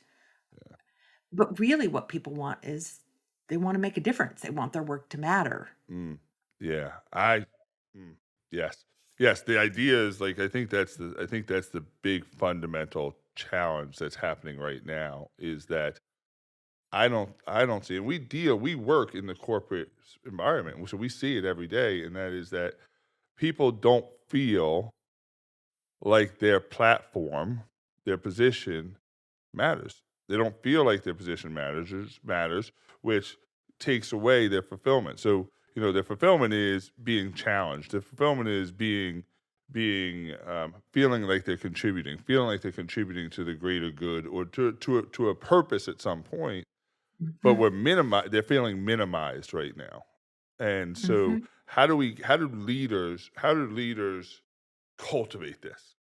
But really, what people want is they want to make a difference. They want their work to matter. Mm, yeah, mm, yes, yes. The idea is like I think that's the big fundamental challenge that's happening right now is that I don't see, and we work in the corporate environment, so we see it every day, and that is that people don't feel like their platform, their position matters. They don't feel like their position matters, which takes away their fulfillment. So, their fulfillment is being challenged. Their fulfillment is being feeling like they're contributing, feeling like they're contributing to the greater good or to a purpose at some point. But Mhm, they're feeling minimized right now. And so mhm. how do leaders cultivate this?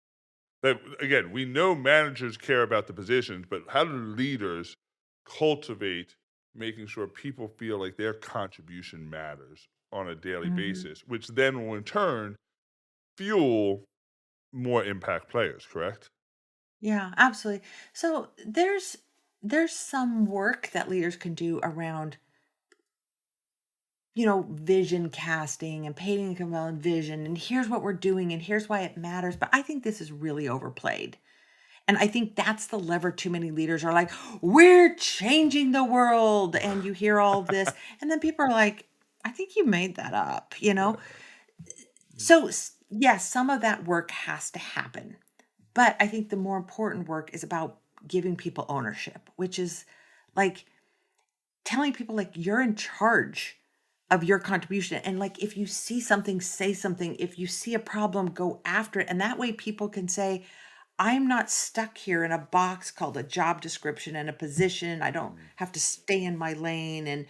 That again, we know managers care about the positions, but how do leaders cultivate making sure people feel like their contribution matters on a daily Mhm. basis, which then will in turn fuel more impact players, correct? Yeah, absolutely. So there's some work that leaders can do around, vision casting and painting a compelling vision and here's what we're doing and here's why it matters. But I think this is really overplayed. And I think that's the lever too many leaders are like, we're changing the world. And you hear all of this. And then people are like, I think you made that up. Right, right. Mm, So, yes, some of that work has to happen. But I think the more important work is about giving people ownership, which is like telling people like you're in charge of your contribution. And like if you see something, say something. If you see a problem, go after it. And that way people can say, I'm not stuck here in a box called a job description and a position. I don't mm, have to stay in my lane and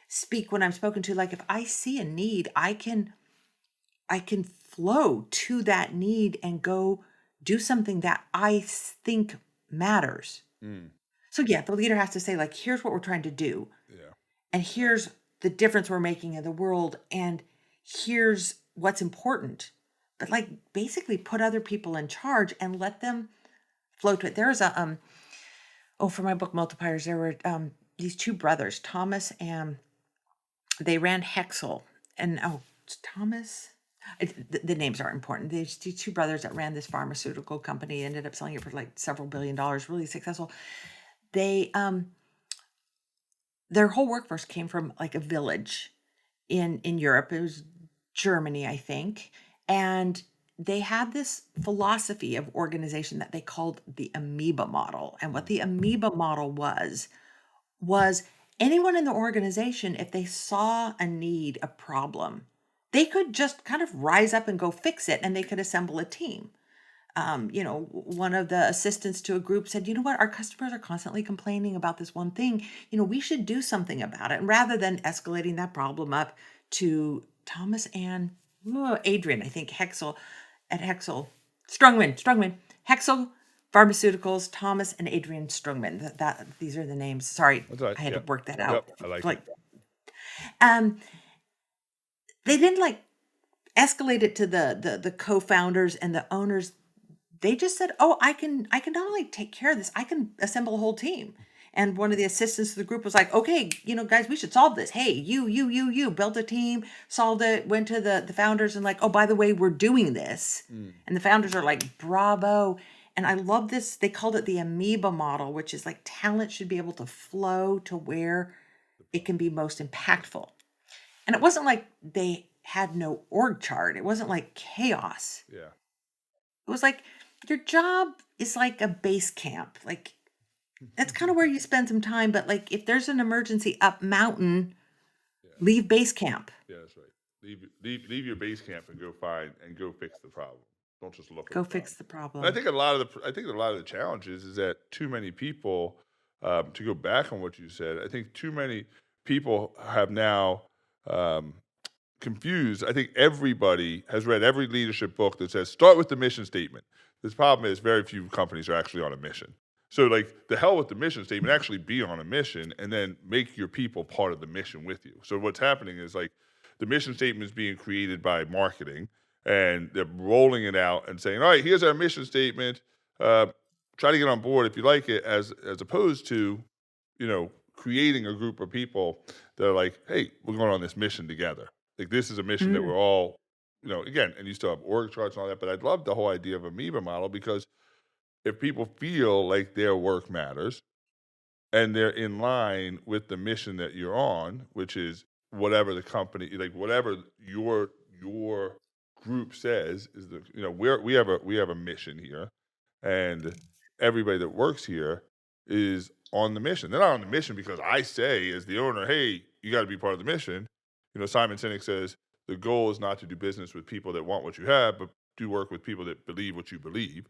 speak when I'm spoken to. Like if I see a need, I can flow to that need and go do something that think matters. mm, So yeah, the leader has to say like here's what we're trying to do yeah. and here's the difference we're making in the world and here's what's important. But like basically put other people in charge and let them float with. There's a for my book Multipliers, there were these two brothers, Thomas and they ran Hexel. And it's Thomas. The names aren't important. These two brothers that ran this pharmaceutical company ended up selling it for like several $1 billion, really successful. They their whole workforce came from like a village in Europe. It was Germany, I think. And they had this philosophy of organization that they called the amoeba model. And what Mm, the amoeba model was anyone in the organization, if they saw a need, a problem, they could just kind of rise up and go fix it and they could assemble a team. One of the assistants to a group said, you know what, our customers are constantly complaining about this one thing. We should do something about it. And rather than escalating that problem up to Thomas and Adrian, I think Hexel, Strungman, Hexel Pharmaceuticals, Thomas and Adrian Strungman. That these are the names. Sorry, that's right. I had to Yep. work that out. Yep. I like it. Like, um, they didn't like escalate it to the co-founders and the owners. They just said, "Oh, I can not only take care of this, I can assemble a whole team." And one of the assistants to the group was like, "Okay, guys, we should solve this. Hey, you built a team, solved it, went to the founders and like, oh, by the way, we're doing this." Mm, And the founders are like, "Bravo." And I love this. They called it the amoeba model, which is like talent should be able to flow to where the it problem. can be most impactful. And it wasn't like they had no org chart. It wasn't like chaos. Yeah. It was like your job is like a base camp. Like that's kind of where you spend some time, but like if there's an emergency up mountain, Yeah. leave base camp. Yeah. That's right. Leave your base camp and go fix the problem. Don't just look at Go the problem. fix the And problem. I think a lot of the challenges is that too many people, to go back on what you said, I think too many people have now um, confused. I think everybody has read every leadership book that says start with the mission statement. This problem is very few companies are actually on a mission. So, like, the hell with the mission statement, actually be on a mission and then make your people part of the mission with you. So, what's happening is like the mission statement is being created by marketing and they're rolling it out and saying, all right, here's our mission statement. Uh, Try to get on board if you like it, as opposed to, creating a group of people that are like, hey, we're going on this mission together. Like, this is a mission that Mm, we're all, again, and you still have org charts and all that, but I'd love the whole idea of amoeba model because if people feel like their work matters and they're in line with the mission that you're on, which is whatever the company, like whatever your group says is we have a mission here, and everybody that works here is on the mission. They're not on the mission because I say, as the owner, hey, you got to be part of the mission. Simon Sinek says the goal is not to do business with people that want what you have, but do work with people that believe what you believe.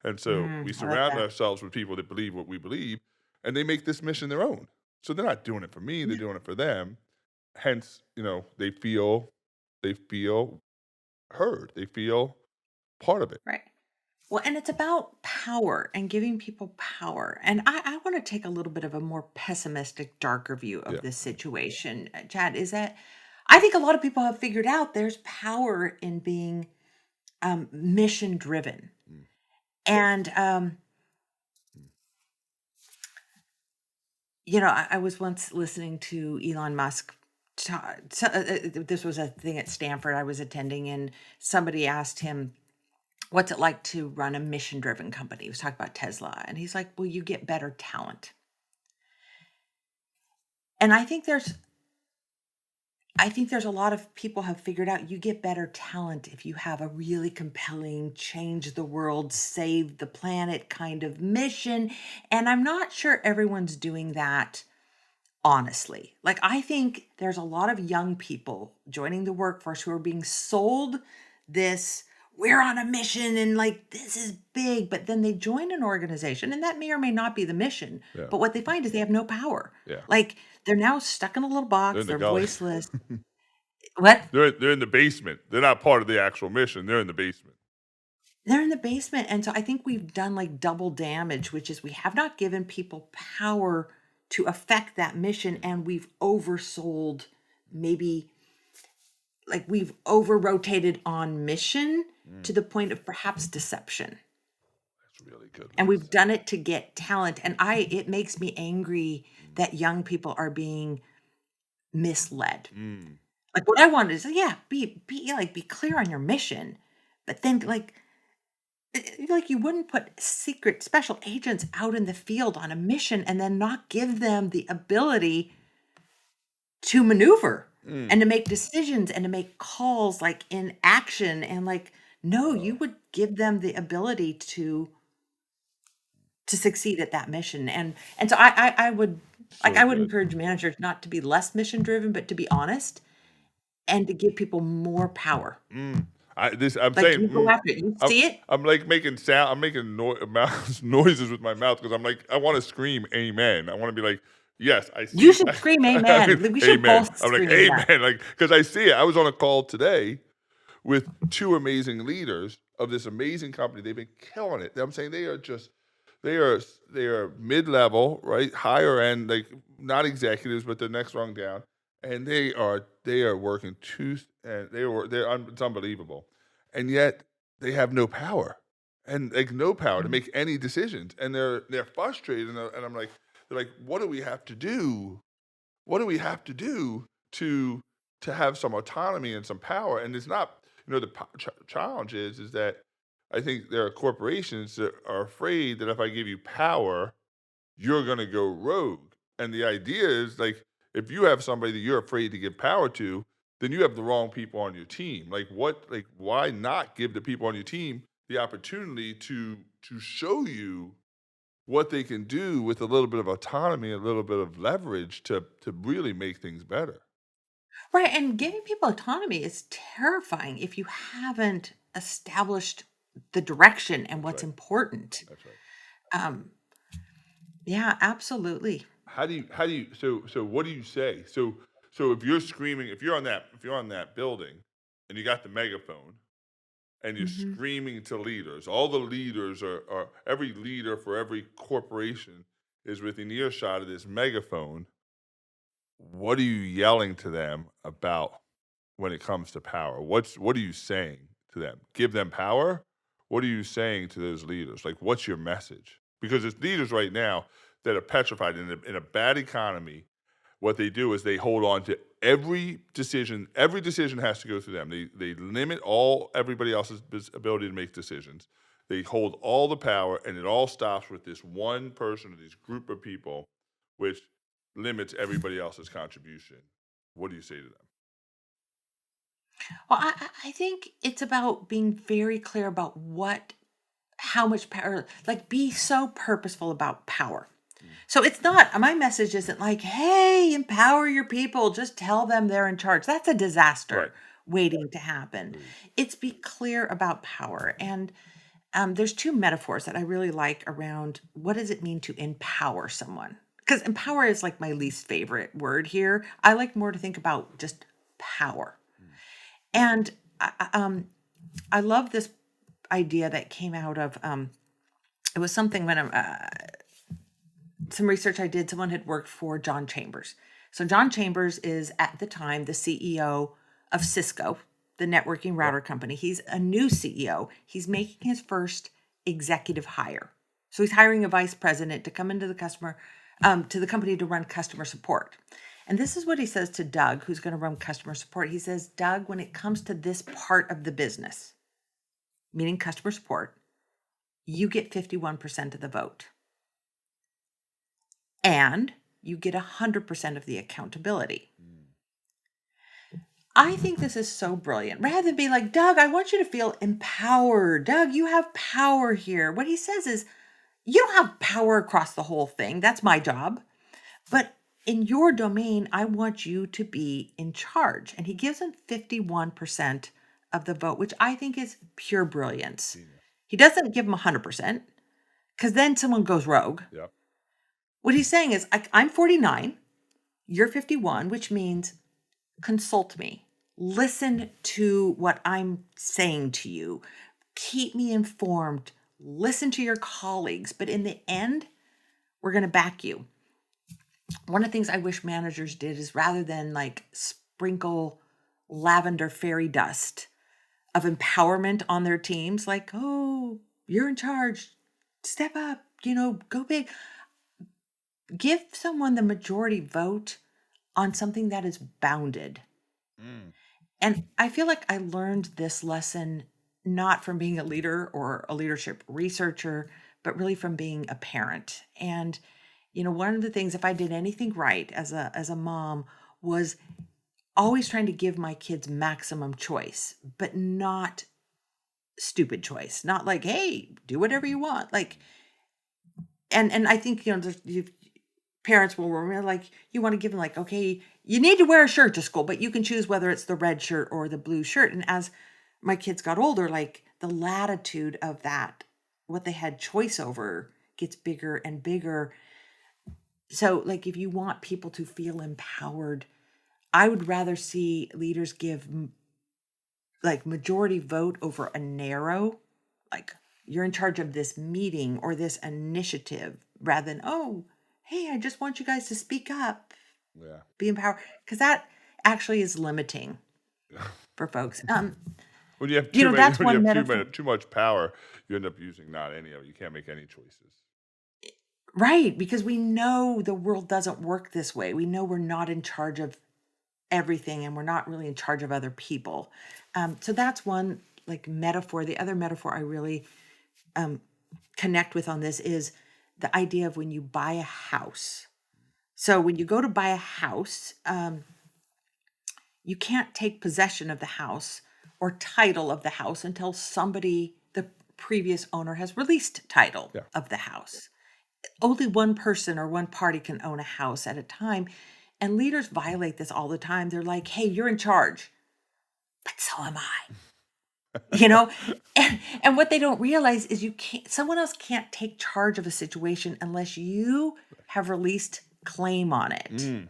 And so we I like surround that. ourselves with people that believe what we believe, and they make this mission their own. So they're not doing it for me; they're Yeah, doing it for them. Hence, they feel heard. They feel part of it. right. Well, and it's about power and giving people power. And I want to take a little bit of a more pessimistic, darker view of Yeah. this situation, Chad, is that I think a lot of people have figured out there's power in being mission driven. Mm, And, mm, I was once listening to Elon Musk. This was a thing at Stanford I was attending, and somebody asked him, what's it like to run a mission driven company? He was talking about Tesla. And he's like, well, you get better talent. And I think there's a lot of people have figured out you get better talent if you have a really compelling change the world, save the planet kind of mission. And I'm not sure everyone's doing that honestly. Like, I think there's a lot of young people joining the workforce who are being sold this, we're on a mission and like this is big, but then they join an organization and that may or may not be the mission. yeah. But what they find is they have no power. Yeah. Like, they're now stuck in a little They're box, in the they're gully. voiceless. What? They're in the basement. They're not part of the actual mission. They're in the basement. They're in the basement. And so I think we've done like double damage, which is we have not given people power to affect that mission and we've oversold, maybe like we've over rotated on mission Mm, to the point of perhaps deception. that's really good, And we've Lisa. done it to get talent. And it makes me angry Mm, that young people are being misled. mm, Like, what I wanted is, yeah, be clear on your mission, but then like you wouldn't put secret special agents out in the field on a mission and then not give them the ability to maneuver mm. and to make decisions and to make calls like in action. And like, no, you Oh, would give them the ability to succeed at that mission. And so I would, like, so I would good. encourage managers not to be less mission driven, but to be honest and to give people more power. Mm. I'm Like, saying, you go after it, you I'm, see it, I'm like making sound. I'm making noises with my mouth because I'm like, I want to scream amen. I want to be like, yes, I you see. should scream I amen. mean, Like, we should amen. both I'm like, scream amen. amen. Like, because I see it. I was on a call today with two amazing leaders of this amazing company. They've been killing it. I'm saying they are they are mid-level, right? Higher end, like not executives, but the next rung down. And they are working tooth and it's unbelievable. And yet they have no power. And like no power to Mhm. make any decisions. And they're frustrated and I'm like they're like, what do we have to do? What do we have to do to have some autonomy and some power? And it's not, the challenge is that I think there are corporations that are afraid that if I give you power, you're going to go rogue. And the idea is like, if you have somebody that you're afraid to give power to, then you have the wrong people on your team. Why not give the people on your team the opportunity to show you what they can do with a little bit of autonomy, a little bit of leverage to really make things better. Right, and giving people autonomy is terrifying if you haven't established the direction and That's what's right. important. That's right. Um, yeah, absolutely. So what do you say? So if you're screaming, if you're on that building and you got the megaphone and you're Hmm. screaming to leaders, all the leaders are every leader for every corporation is within earshot of this megaphone. What are you yelling to them about when it comes to power? What are you saying to them? Give them power? What are you saying to those leaders? Like, what's your message? Because there's leaders right now that are petrified in a bad economy. What they do is they hold on to every decision. Every decision has to go through them. They limit all everybody else's ability to make decisions. They hold all the power, and it all stops with this one person or this group of people, which limits everybody else's contribution. What do you say to them? Well, I think it's about being very clear about how much power, like be so purposeful about power. Mm. So it's not, my message isn't like, hey, empower your people, just tell them they're in charge. That's a Right. disaster waiting to happen. Agreed. It's be clear about power. And there's two metaphors that I really like around what does it mean to empower someone? Because empower is like my least favorite word here. I like more to think about just power. Mm. And I love this idea that came out of it was something when some research I did. Someone had worked for John Chambers. So John Chambers is at the time the CEO of Cisco, the networking Yep. router company. He's a new CEO. He's making his first executive hire. So he's hiring a vice president to come into to the company to run customer support. And this is what he says to Doug, who's going to run customer support. He says, Doug, when it comes to this part of the business, meaning customer support, you get 51% of the vote and you get 100% of the accountability. Mm. I think this is so brilliant. Rather than be like, Doug, I want you to feel empowered. Doug, you have power here. What he says is, you don't have power across the whole thing. That's my job. But in your domain, I want you to be in charge. And he gives him 51% of the vote, which I think is pure brilliance. Genius. He doesn't give him 100% because then someone goes rogue. Yep. What he's saying is, I'm 49, you're 51, which means consult me. Listen to what I'm saying to you. Keep me informed. Listen to your colleagues. But in the end, we're going to back you. One of the things I wish managers did is rather than like sprinkle lavender fairy dust of empowerment on their teams, like, oh, you're in charge, step up, go big. Give someone the majority vote on something that is bounded. Mm. And I feel like I learned this lesson not from being a leader or a leadership researcher, but really from being a parent. And one of the things, if I did anything right as a mom, was always trying to give my kids maximum choice, but not stupid choice. Not like, hey, do whatever you want. Like, and I think parents will remember, like, you want to give them like, okay, you need to wear a shirt to school, but you can choose whether it's the red shirt or the blue shirt. And as my kids got older, like the latitude of that, what they had choice over, gets bigger and bigger. So like if you want people to feel empowered, I would rather see leaders give like majority vote over a narrow, like, you're in charge of this meeting or this initiative, rather than, oh, hey, I just want you guys to speak up, Yeah. be empowered, because that actually is limiting for folks. When you have too many, That's one metaphor. too much power, you end up using not any of it. You can't make any choices. Right, because we know the world doesn't work this way. We know we're not in charge of everything and we're not really in charge of other people. So that's one like metaphor. The other metaphor I really connect with on this is the idea of when you buy a house. So when you go to buy a house, you can't take possession of the house or title of the house until the previous owner, has released title Yeah. of the house. Only one person or one party can own a house at a time. And leaders violate this all the time. They're like, hey, you're in charge, but so am I. You know, And what they don't realize is someone else can't take charge of a situation unless you have released claim on it. Mm,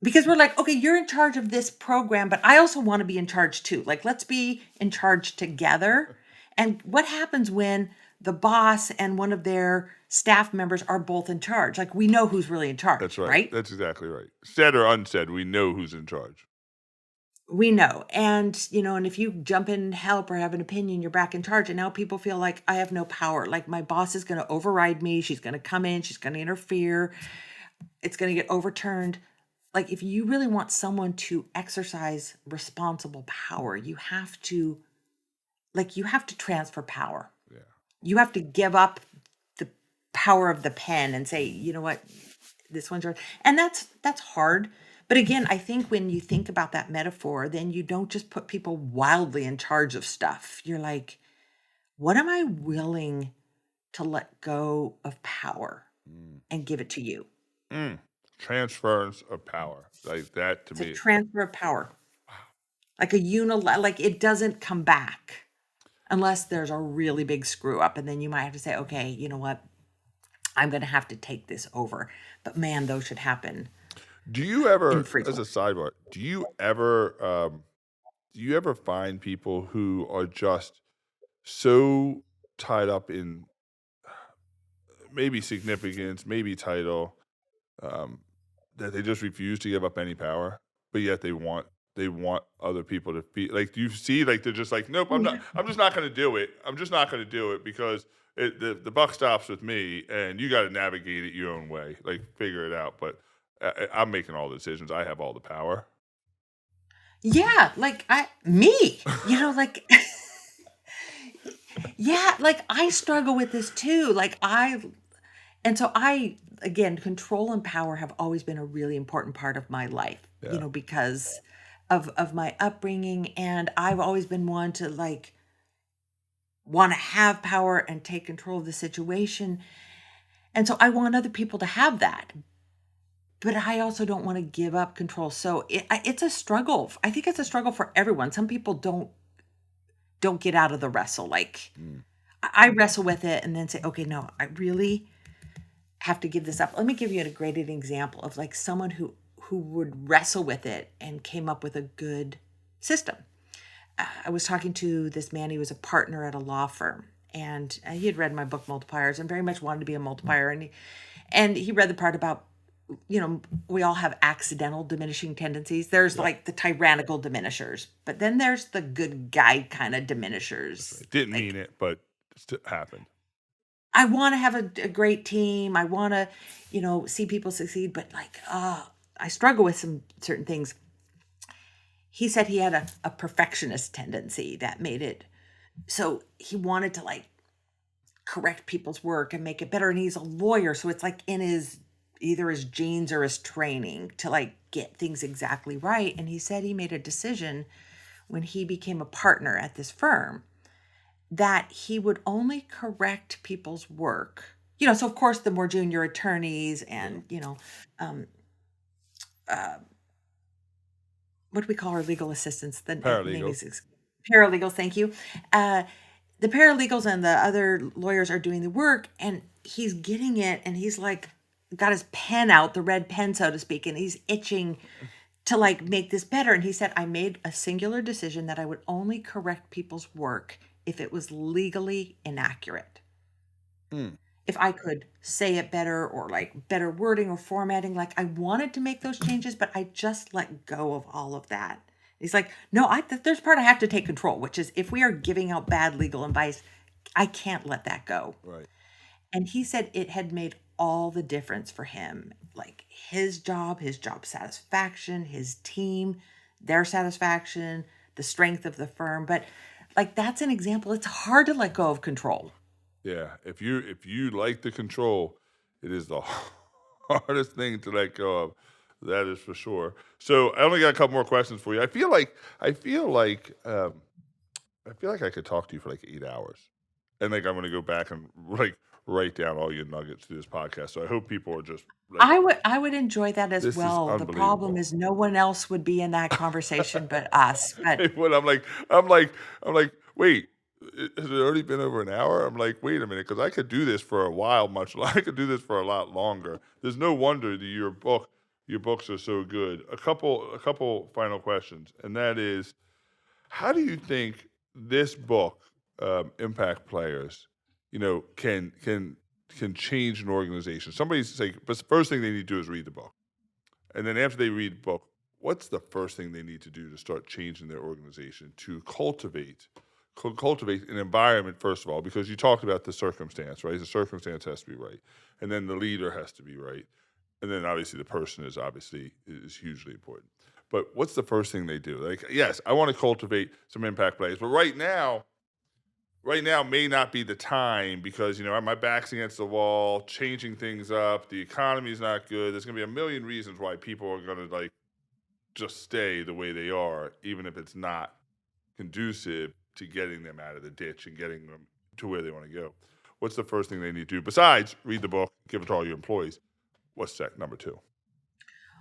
Because we're like, okay, you're in charge of this program, but I also want to be in charge too. Like, let's be in charge together. And what happens when the boss and one of their staff members are both in charge? Like, we know who's really in that's charge, right. right? That's exactly right. Said or unsaid, we know who's in charge. We know. And if you jump in and help or have an opinion, you're back in charge. And now people feel like I have no power. Like my boss is going to override me. She's going to come in, she's going to interfere. It's going to get overturned. Like if you really want someone to exercise responsible power, you have to transfer power. Yeah. You have to give up the power of the pen and say, you know what, this one's yours. And that's hard. But again, I think when you think about that metaphor, then you don't just put people wildly in charge of stuff. You're like, what am I willing to let go of power Mm. and give it to you? Mm. Transference of power. Like that to It's a me. transfer of power. Like like it doesn't come back unless there's a really big screw up. And then you might have to say, okay, you know what? I'm going to have to take this over. But man, those should happen Do you ever, as a infrequently. sidebar, do you ever find people who are just so tied up in maybe significance, maybe title, um, that they just refuse to give up any power, but yet they want other people to feel like, do you see like they're just like, nope, Oh, yeah. I'm just not going to do it. I'm just not going to do it because the buck stops with me, and you got to navigate it your own way, like figure it out. But I'm making all the decisions. I have all the power. Yeah, like like yeah, like I struggle with this too. And so again, control and power have always been a really important part of my life, Yeah. because of my upbringing. And I've always been one to like want to have power and take control of the situation. And so I want other people to have that. But I also don't want to give up control. So it's a struggle. I think it's a struggle for everyone. Some people don't get out of the wrestle. Like Mm. I wrestle with it and then say, okay, no, I really have to give this up. Let me give you a great example of like someone who would wrestle with it and came up with a good system. I was talking to this man. He was a partner at a law firm, and he had read my book Multipliers and very much wanted to be a multiplier. And he read the part about, we all have accidental diminishing tendencies. There's Yep. like the tyrannical diminishers, but then there's the good guy kind of diminishers. Didn't mean Like, it, but it happened. I want to have a great team. I want to, see people succeed, but like, I struggle with some certain things. He said he had a perfectionist tendency that made it so he wanted to like correct people's work and make it better. And he's a lawyer, so it's like in his either his genes or his training to like get things exactly right. And he said he made a decision when he became a partner at this firm that he would only correct people's work. So of course the more junior attorneys Yeah. and um, uh, what do we call our legal assistants? The name Paralegals. is paralegals. Thank you. Uh, the paralegals and the other lawyers are doing the work, and he's getting it, and he's like got his pen out, the red pen, so to speak, and he's itching to like make this better. And he said, I made a singular decision that I would only correct people's work if it was legally inaccurate. Mm. If I could say it better or like better wording or formatting, like I wanted to make those changes, but I just let go of all of that. He's like, no, there's part I have to take control, which is if we are giving out bad legal advice, I can't let that go. Right. And he said it had made all the difference for him. Like his job satisfaction, his team, their satisfaction, the strength of the firm. But like that's an example. It's hard to let go of control. Yeah. If you like the control, it is the hardest thing to let go of. That is for sure. So I only got a couple more questions for you. I feel like I could talk to you for like 8 hours, and like I'm gonna go back and like write down all your nuggets through this podcast. So I hope people are just like, I would enjoy that as this is well. The problem unbelievable. is no one else would be in that conversation but us. But When I'm like, wait, has it already been over an hour? I'm like, wait a minute, because I could do this for a while, I could do this for a lot longer. There's no wonder that your books are so good. A couple final questions, and that is, how do you think this book, Impact Players, can change an organization? Somebody's like, but the first thing they need to do is read the book. And then after they read the book, what's the first thing they need to do to start changing their organization to cultivate an environment, first of all, because you talked about the circumstance, right? The circumstance has to be right, and then the leader has to be right, and then obviously the person is hugely important. But what's the first thing they do? Like, yes, I want to cultivate some impact players, but right now may not be the time because my back's against the wall, changing things up. The economy's not good. There's going to be a million reasons why people are going to like just stay the way they are, even if it's not conducive to getting them out of the ditch and getting them to where they want to go. What's the first thing they need to do besides read the book, give it to all your employees? What's that number two?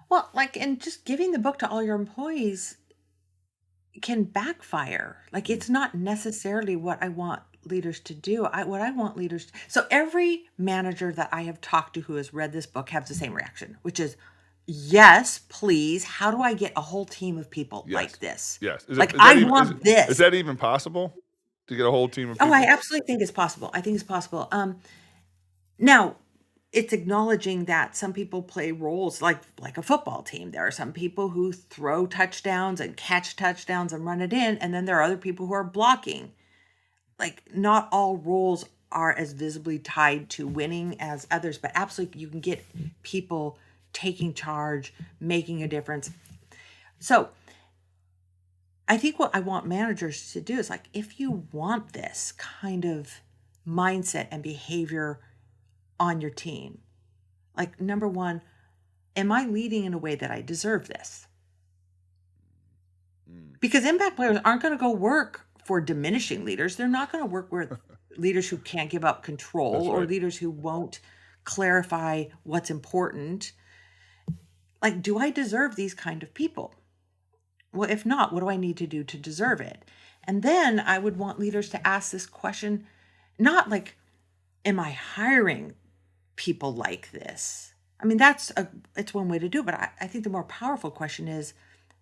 well, like, and just giving the book to all your employees can backfire. Like, Mm. it's not necessarily what I want leaders to do. What I want leaders so every manager that I have talked to who has read this book has the same reaction, which is, yes, please. How do I get a whole team of people Yes, like this? yes. Is it Like, is that I even want is this. that even possible to get a whole team of Oh, I people? absolutely think it's possible. I think it's possible. Now, it's acknowledging that some people play roles like a football team. There are some people who throw touchdowns and catch touchdowns and run it in, and then there are other people who are blocking. Like, not all roles are as visibly tied to winning as others, but absolutely you can get people taking charge, making a difference. So, I think what I want managers to do is, like, if you want this kind of mindset and behavior on your team, like, number one, am I leading in a way that I deserve this? Mm. Because impact players aren't going to go work for diminishing leaders. They're not going to work with leaders who can't give up control That's or right. leaders who won't clarify what's important. Like, do I deserve these kind of people? Well, if not, what do I need to do to deserve it? And then I would want leaders to ask this question, not like, am I hiring people like this? I mean, it's one way to do it, but I think the more powerful question is,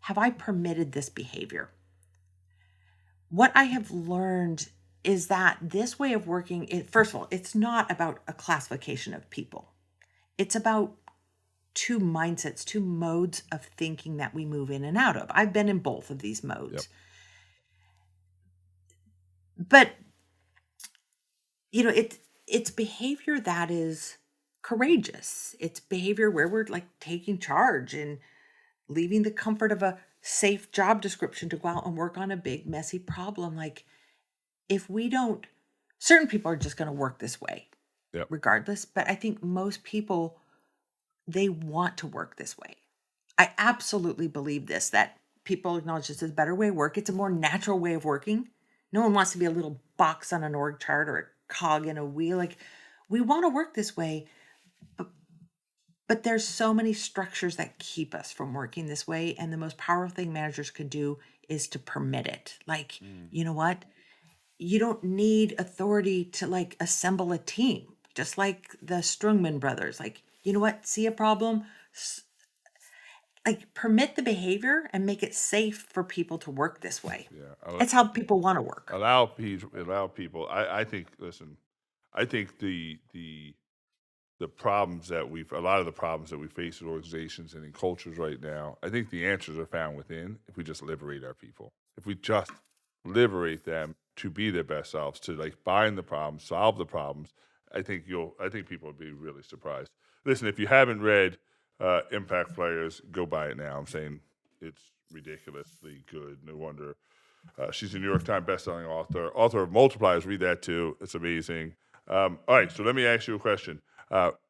have I permitted this behavior? What I have learned is that this way of working, first of all, it's not about a classification of people. It's about two mindsets, two modes of thinking that we move in and out of. I've been in both of these Yep. modes. But it's behavior that is courageous. It's behavior where we're like taking charge and leaving the comfort of a safe job description to go out and work on a big messy problem. Like, if we don't, certain people are just going to work this way Yep. regardless, but I think most people, they want to work this way. I absolutely believe this, that people acknowledge this is a better way of work. It's a more natural way of working. No one wants to be a little box on an org chart or a cog in a wheel. Like, we want to work this way, but there's so many structures that keep us from working this way. And the most powerful thing managers could do is to permit it. Like, Mm. you know what? You don't need authority to like assemble a team, just like the Strungman brothers. Like, you know what? See a problem? Like, permit the behavior and make it safe for people to work this way. Yeah. It's how people want to work. Allow people. I think. Listen, I think the problems that a lot of the problems that we face in organizations and in cultures right now, I think the answers are found within if we just liberate our people. If we just liberate them to be their best selves, to like find the problems, solve the problems, I think people would be really surprised. Listen, if you haven't read Impact Players, go buy it now. I'm saying it's ridiculously good. No wonder she's a New York Times bestselling author of Multipliers. Read that too. It's amazing. All right, so let me ask you a question.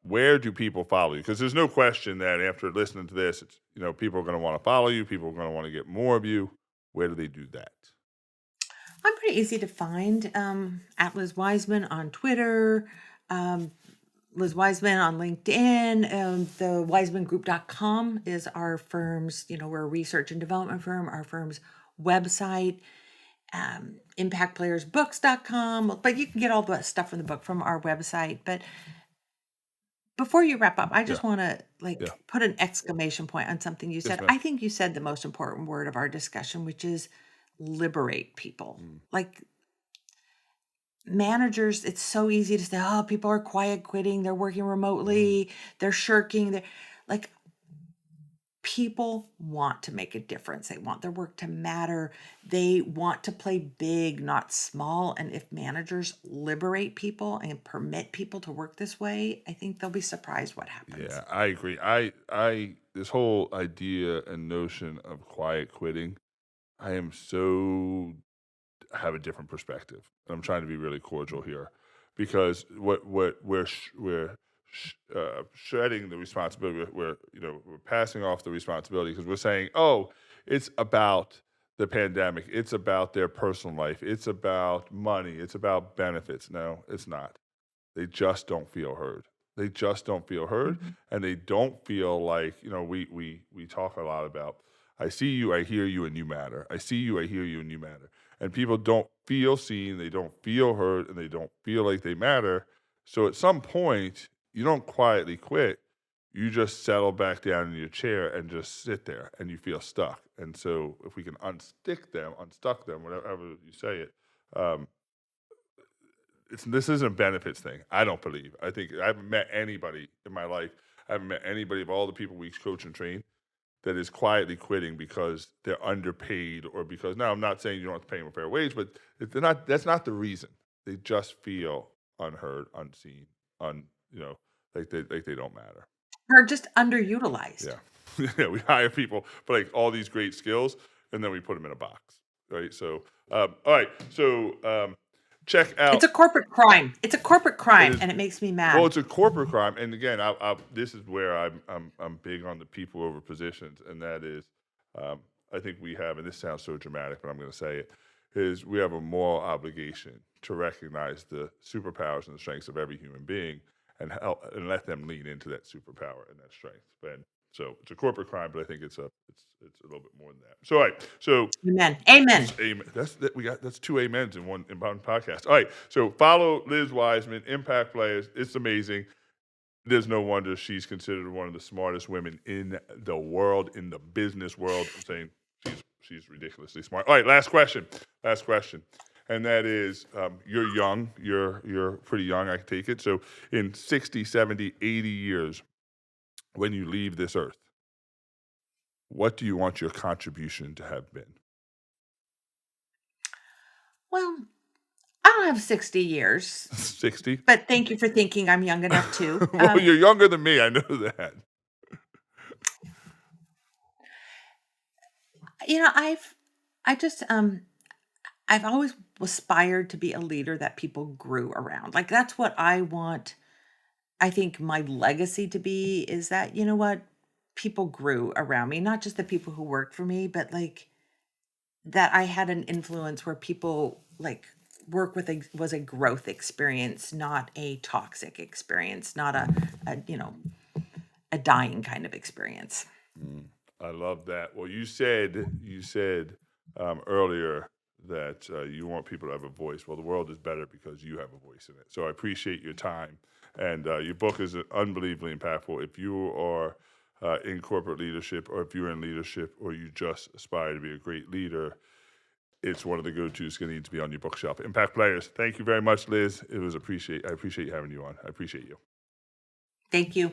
Where do people follow you? Because there's no question that after listening to this, people are going to want to follow you. People are going to want to get more of you. Where do they do that? I'm pretty easy to find. At Liz Wiseman on Twitter. Liz Wiseman on LinkedIn. The wisemangroup.com is our firm's, we're a research and development firm, our firm's website. Impactplayersbooks.com. But you can get all the stuff from the book from our website. But before you wrap up, I Yeah. just want to Yeah. put an exclamation point on something you Yes, said. ma'am. I think you said the most important word of our discussion, which is liberate people. Like managers, it's so easy to say, oh, people are quiet quitting, they're working remotely, they're shirking. They're like, people want to make a difference. They want their work to matter. They want to play big, not small. And if managers liberate people and permit people to work this way, I think they'll be surprised what happens. Yeah, I agree. This whole idea and notion of quiet quitting, I am so have a different perspective. I'm trying to be really cordial here, because what we're shedding the responsibility. We're passing off the responsibility because we're saying, oh, it's about the pandemic. It's about their personal life. It's about money. It's about benefits. No, it's not. They just don't feel heard. They just don't feel heard, Mhm. and they don't feel like, we talk a lot about, I see you, I hear you, and you matter. I see you, I hear you, and you matter. And people don't feel seen, they don't feel heard, and they don't feel like they matter. So at some point, you don't quietly quit. You just settle back down in your chair and just sit there, and you feel stuck. And so if we can unstuck them, whatever you say it, um, this isn't a benefits thing. I don't believe. I think I haven't met anybody in my life. I haven't met anybody of all the people we coach and train that is quietly quitting because they're underpaid, or because, now I'm not saying you don't have to pay them a fair wage, but if they're not, that's not the reason. They just feel unheard, unseen, un like they don't matter. Or just underutilized. Yeah. Yeah, we hire people for like all these great skills, and then we put them in a box, right? So, all right. So, check It's out. a corporate crime. It's a corporate It crime, is. and it makes me Well, mad. it's a corporate crime, and again, this is where I'm big on the people over positions, and that is, um, I think we have, and this sounds so dramatic, but I'm going to say it, is we have a moral obligation to recognize the superpowers and the strengths of every human being, and help and let them lean into that superpower and that strength. And so it's a corporate crime, but I think it's a little bit more than that. So, all right, so Amen. Amen. amen. That's two amens in one podcast. All right. So follow Liz Wiseman, Impact Players. It's amazing. There's no wonder she's considered one of the smartest women in the world, in the business world. I'm saying she's ridiculously smart. All right, last question. Last question. And that is, you're young. You're pretty young, I can take it. So in 60, 70, 80 years, when you leave this earth, what do you want your contribution to have been? Well, I don't have 60 years, 60? but thank you for thinking I'm young enough too. Well, you're younger than me. I know that. You know, I just I've always aspired to be a leader that people grew around. Like that's what I want. I think my legacy to be is that, you know what, people grew around me, not just the people who worked for me, but like that I had an influence where people like work with was a growth experience, not a toxic experience, not a dying kind of experience. Mm, I love that. Well, you said earlier that you want people to have a voice. Well, the world is better because you have a voice in it. So I appreciate your time, and your book is unbelievably impactful. If you are in corporate leadership, or if you're in leadership, or you just aspire to be a great leader, it's one of the go-tos going to need to be on your bookshelf. Impact Players. Thank you very much, Liz. I appreciate having you on. I appreciate you. Thank you.